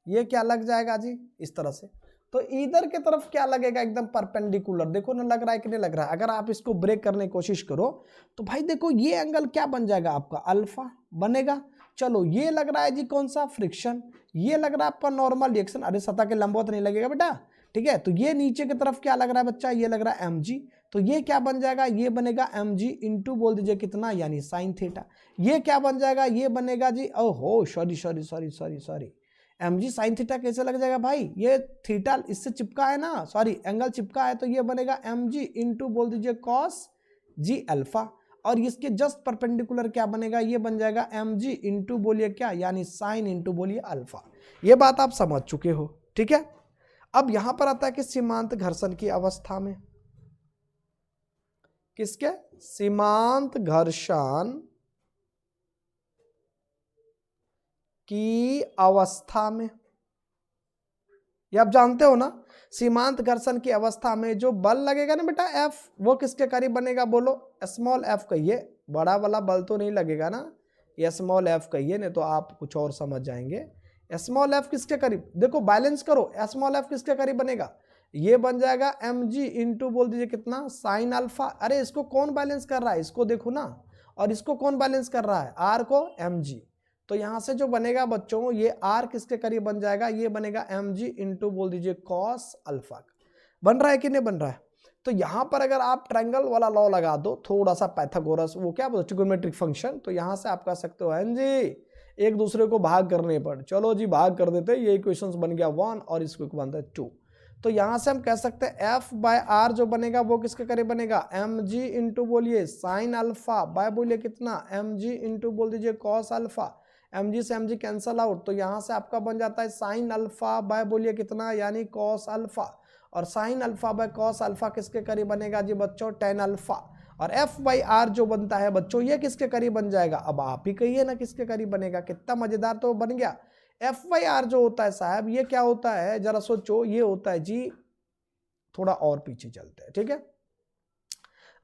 ये क्या लग जाएगा जी, इस तरह से, तो इधर की तरफ क्या लगेगा, एकदम परपेंडिकुलर, देखो ना लग रहा है कि नहीं लग रहा है। अगर आप इसको ब्रेक करने की कोशिश करो तो भाई देखो ये एंगल क्या बन जाएगा आपका, अल्फा बनेगा। चलो ये लग रहा है जी कौन सा, फ्रिक्शन, ये लग रहा है आपका नॉर्मल रिएक्शन, अरे सतह के लंबवत नहीं लगेगा बेटा, ठीक है। तो ये नीचे की तरफ क्या लग रहा है बच्चा, ये लग रहा है mg, तो ये क्या बन जाएगा, ये बनेगा mg इंटू बोल दीजिए कितना, यानी साइन थीटा। ये क्या बन जाएगा, ये बनेगा जी, ओहो sorry sorry sorry sorry sorry, mg sine theta कैसे लग जाएगा भाई, ये थीटा इससे चिपका है ना, सॉरी एंगल चिपका है, तो ये बनेगा mg इंटू बोल दीजिए कॉस जी अल्फा, और इसके जस्ट परपेंडिकुलर क्या बनेगा, ये बन जाएगा mg इंटू बोलिए क्या, यानी साइन इंटू बोलिए अल्फा। ये बात आप समझ चुके हो, ठीक है। अब यहां पर आता है कि सीमांत घर्षण की अवस्था में, किसके, सीमांत घर्षण की अवस्था में, ये आप जानते हो ना, सीमांत घर्षण की अवस्था में जो बल लगेगा ना बेटा F, वो किसके करीब बनेगा बोलो, स्मॉल f कहिए, बड़ा वाला बल तो नहीं लगेगा ना, ये स्मॉल f कहिए, नहीं तो आप कुछ और समझ जाएंगे। स्मॉल f किसके करीब, देखो बैलेंस करो, स्मॉल f किसके करीब बनेगा, ये बन जाएगा mg इंटू बोल दीजिए कितना, साइन अल्फा। अरे इसको कौन बैलेंस कर रहा है, इसको देखो ना, और इसको कौन बैलेंस कर रहा है, r को mg, तो यहां से जो बनेगा बच्चों, ये r किसके करीब बन जाएगा, ये बनेगा mg इंटू बोल दीजिए कॉस अल्फा। बन रहा है कि नहीं बन रहा है। तो यहां पर अगर आप ट्रायंगल वाला लॉ लगा दो, थोड़ा सा पैथागोरस, वो क्या बोलते, ट्रिगोनोमेट्रिक फंक्शन, तो यहां से आप कह सकते हो हैं जी एक दूसरे को भाग करने पर, चलो जी भाग कर देते, ये इक्वेशंस बन गया 1 और इसको बनता है 2। तो यहां से हम कह सकते हैं f बाय आर जो बनेगा वो किसके करीब बनेगा, mg इंटू बोलिए साइन अल्फा बाय बोलिए कितना, mg इंटू बोल दीजिए कॉस अल्फा, mg से mg कैंसल आउट, तो यहां से आपका बन जाता है साइन अल्फा बाय बोलिए कितना, यानी कॉस अल्फा, और sine alpha by cos alpha किसके करीब बनेगा जी बच्चों, टेन अल्फा, और f बाई आर जो बनता है बच्चों ये किसके करीब बन जाएगा, अब आप ही कहिए ना किसके करीब बनेगा, कितना मजेदार तो बन गया। f बाई आर जो होता है साहब, ये क्या होता है जरा सोचो, ये होता है जी, थोड़ा और पीछे चलते हैं, ठीक है।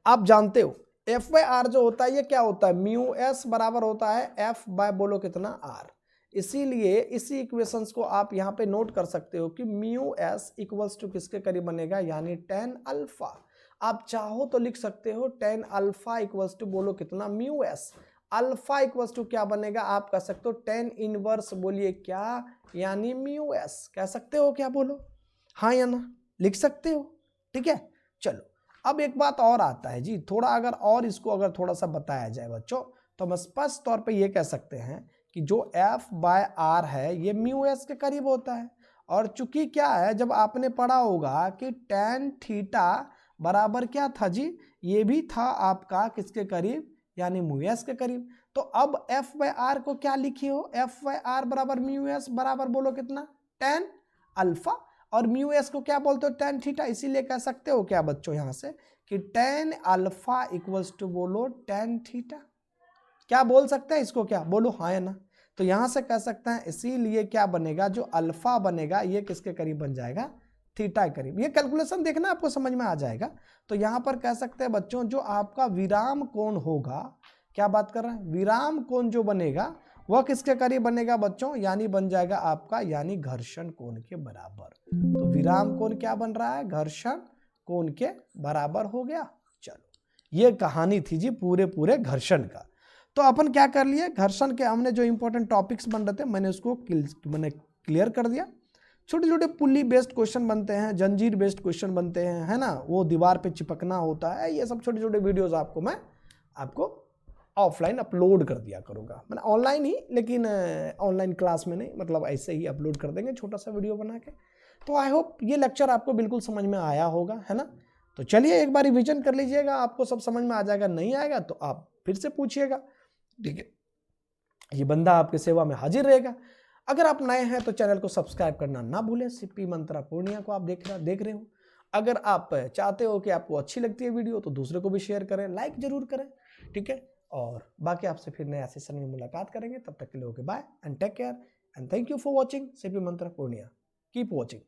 आप जानते हो f बाई आर जो होता है ये क्या होता है, म्यू एस बराबर होता है f बाय बोलो कितना r, इसीलिए इसी इक्वेशंस को आप यहाँ पे नोट कर सकते हो कि म्यू एस इक्वल्स टू किसके करीब बनेगा, यानी टेन अल्फा। आप चाहो तो लिख सकते हो टेन अल्फा इक्वल्स टू बोलो कितना, mu S, alpha equals to क्या बनेगा, आप कह सकते हो टेन इनवर्स बोलिए क्या, यानी म्यू एस, कह सकते हो क्या बोलो, हाँ या ना, लिख सकते हो, ठीक है। चलो अब एक बात और आता है जी, थोड़ा अगर और इसको अगर थोड़ा सा बताया जाए बच्चों, तो हम स्पष्ट तौर पे ये कह सकते हैं कि जो f बाय आर है ये म्यू एस के करीब होता है, और चूंकि क्या है, जब आपने पढ़ा होगा कि टेन थीटा बराबर क्या था जी, ये भी था आपका किसके करीब, यानी म्यू एस के करीब। तो अब f बाय आर को क्या लिखे हो, f बाय आर बराबर म्यू एस बराबर बोलो कितना, टेन अल्फा, और म्यू एस को क्या बोलते हो, टेन थीटा, इसीलिए कह सकते हो क्या बच्चों यहां से कि टेन अल्फा इक्वल्स टू बोलो टेन थीटा, क्या बोल सकते हैं इसको, क्या बोलो हाँ या ना। तो यहां से कह सकते हैं इसीलिए क्या बनेगा, जो अल्फा बनेगा ये किसके करीब बन जाएगा, थीटा के करीब। ये कैलकुलेशन देखना आपको समझ में आ जाएगा। तो यहाँ पर कह सकते हैं बच्चों जो आपका विराम कोण होगा, क्या बात कर रहे हैं, विराम कोण जो बनेगा वह किसके करीब बनेगा बच्चों, यानी बन जाएगा आपका यानी घर्षण कोण के बराबर। तो विराम कोण क्या बन रहा है, घर्षण कोण के बराबर हो गया। चलो ये कहानी थी जी पूरे घर्षण का। तो अपन क्या कर लिए, घर्षण के हमने जो इंपॉर्टेंट टॉपिक्स बन रहे थे मैंने उसको मैंने क्लियर कर दिया। छोटे छोटे पुल्ली बेस्ड क्वेश्चन बनते हैं, जंजीर बेस्ड क्वेश्चन बनते हैं, है ना, वो दीवार पे चिपकना होता है, ये सब छोटे छोटे वीडियोस आपको मैं ऑफलाइन अपलोड कर दिया करूँगा, मैंने ऑनलाइन ही, लेकिन ऑनलाइन क्लास में नहीं, मतलब ऐसे ही अपलोड कर देंगे छोटा सा वीडियो बना के। तो आई होप ये लेक्चर आपको बिल्कुल समझ में आया होगा, है ना। तो चलिए एक बार रिवीजन कर लीजिएगा, आपको सब समझ में आ जाएगा, नहीं आएगा तो आप फिर से पूछिएगा, ठीक है। ये बंदा आपके सेवा में हाजिर रहेगा। अगर आप नए हैं तो चैनल को सब्सक्राइब करना ना भूलें। सीपी मंत्रा पूर्णिया को आप देख रहे हो। अगर आप चाहते हो कि आपको अच्छी लगती है वीडियो तो दूसरे को भी शेयर करें, लाइक जरूर करें, ठीक है। और बाकी आपसे फिर नया सेशन में मुलाकात करेंगे, तब तक के लिए okay bye and take care and thank you for watching CP Mantra Purnia. Keep watching.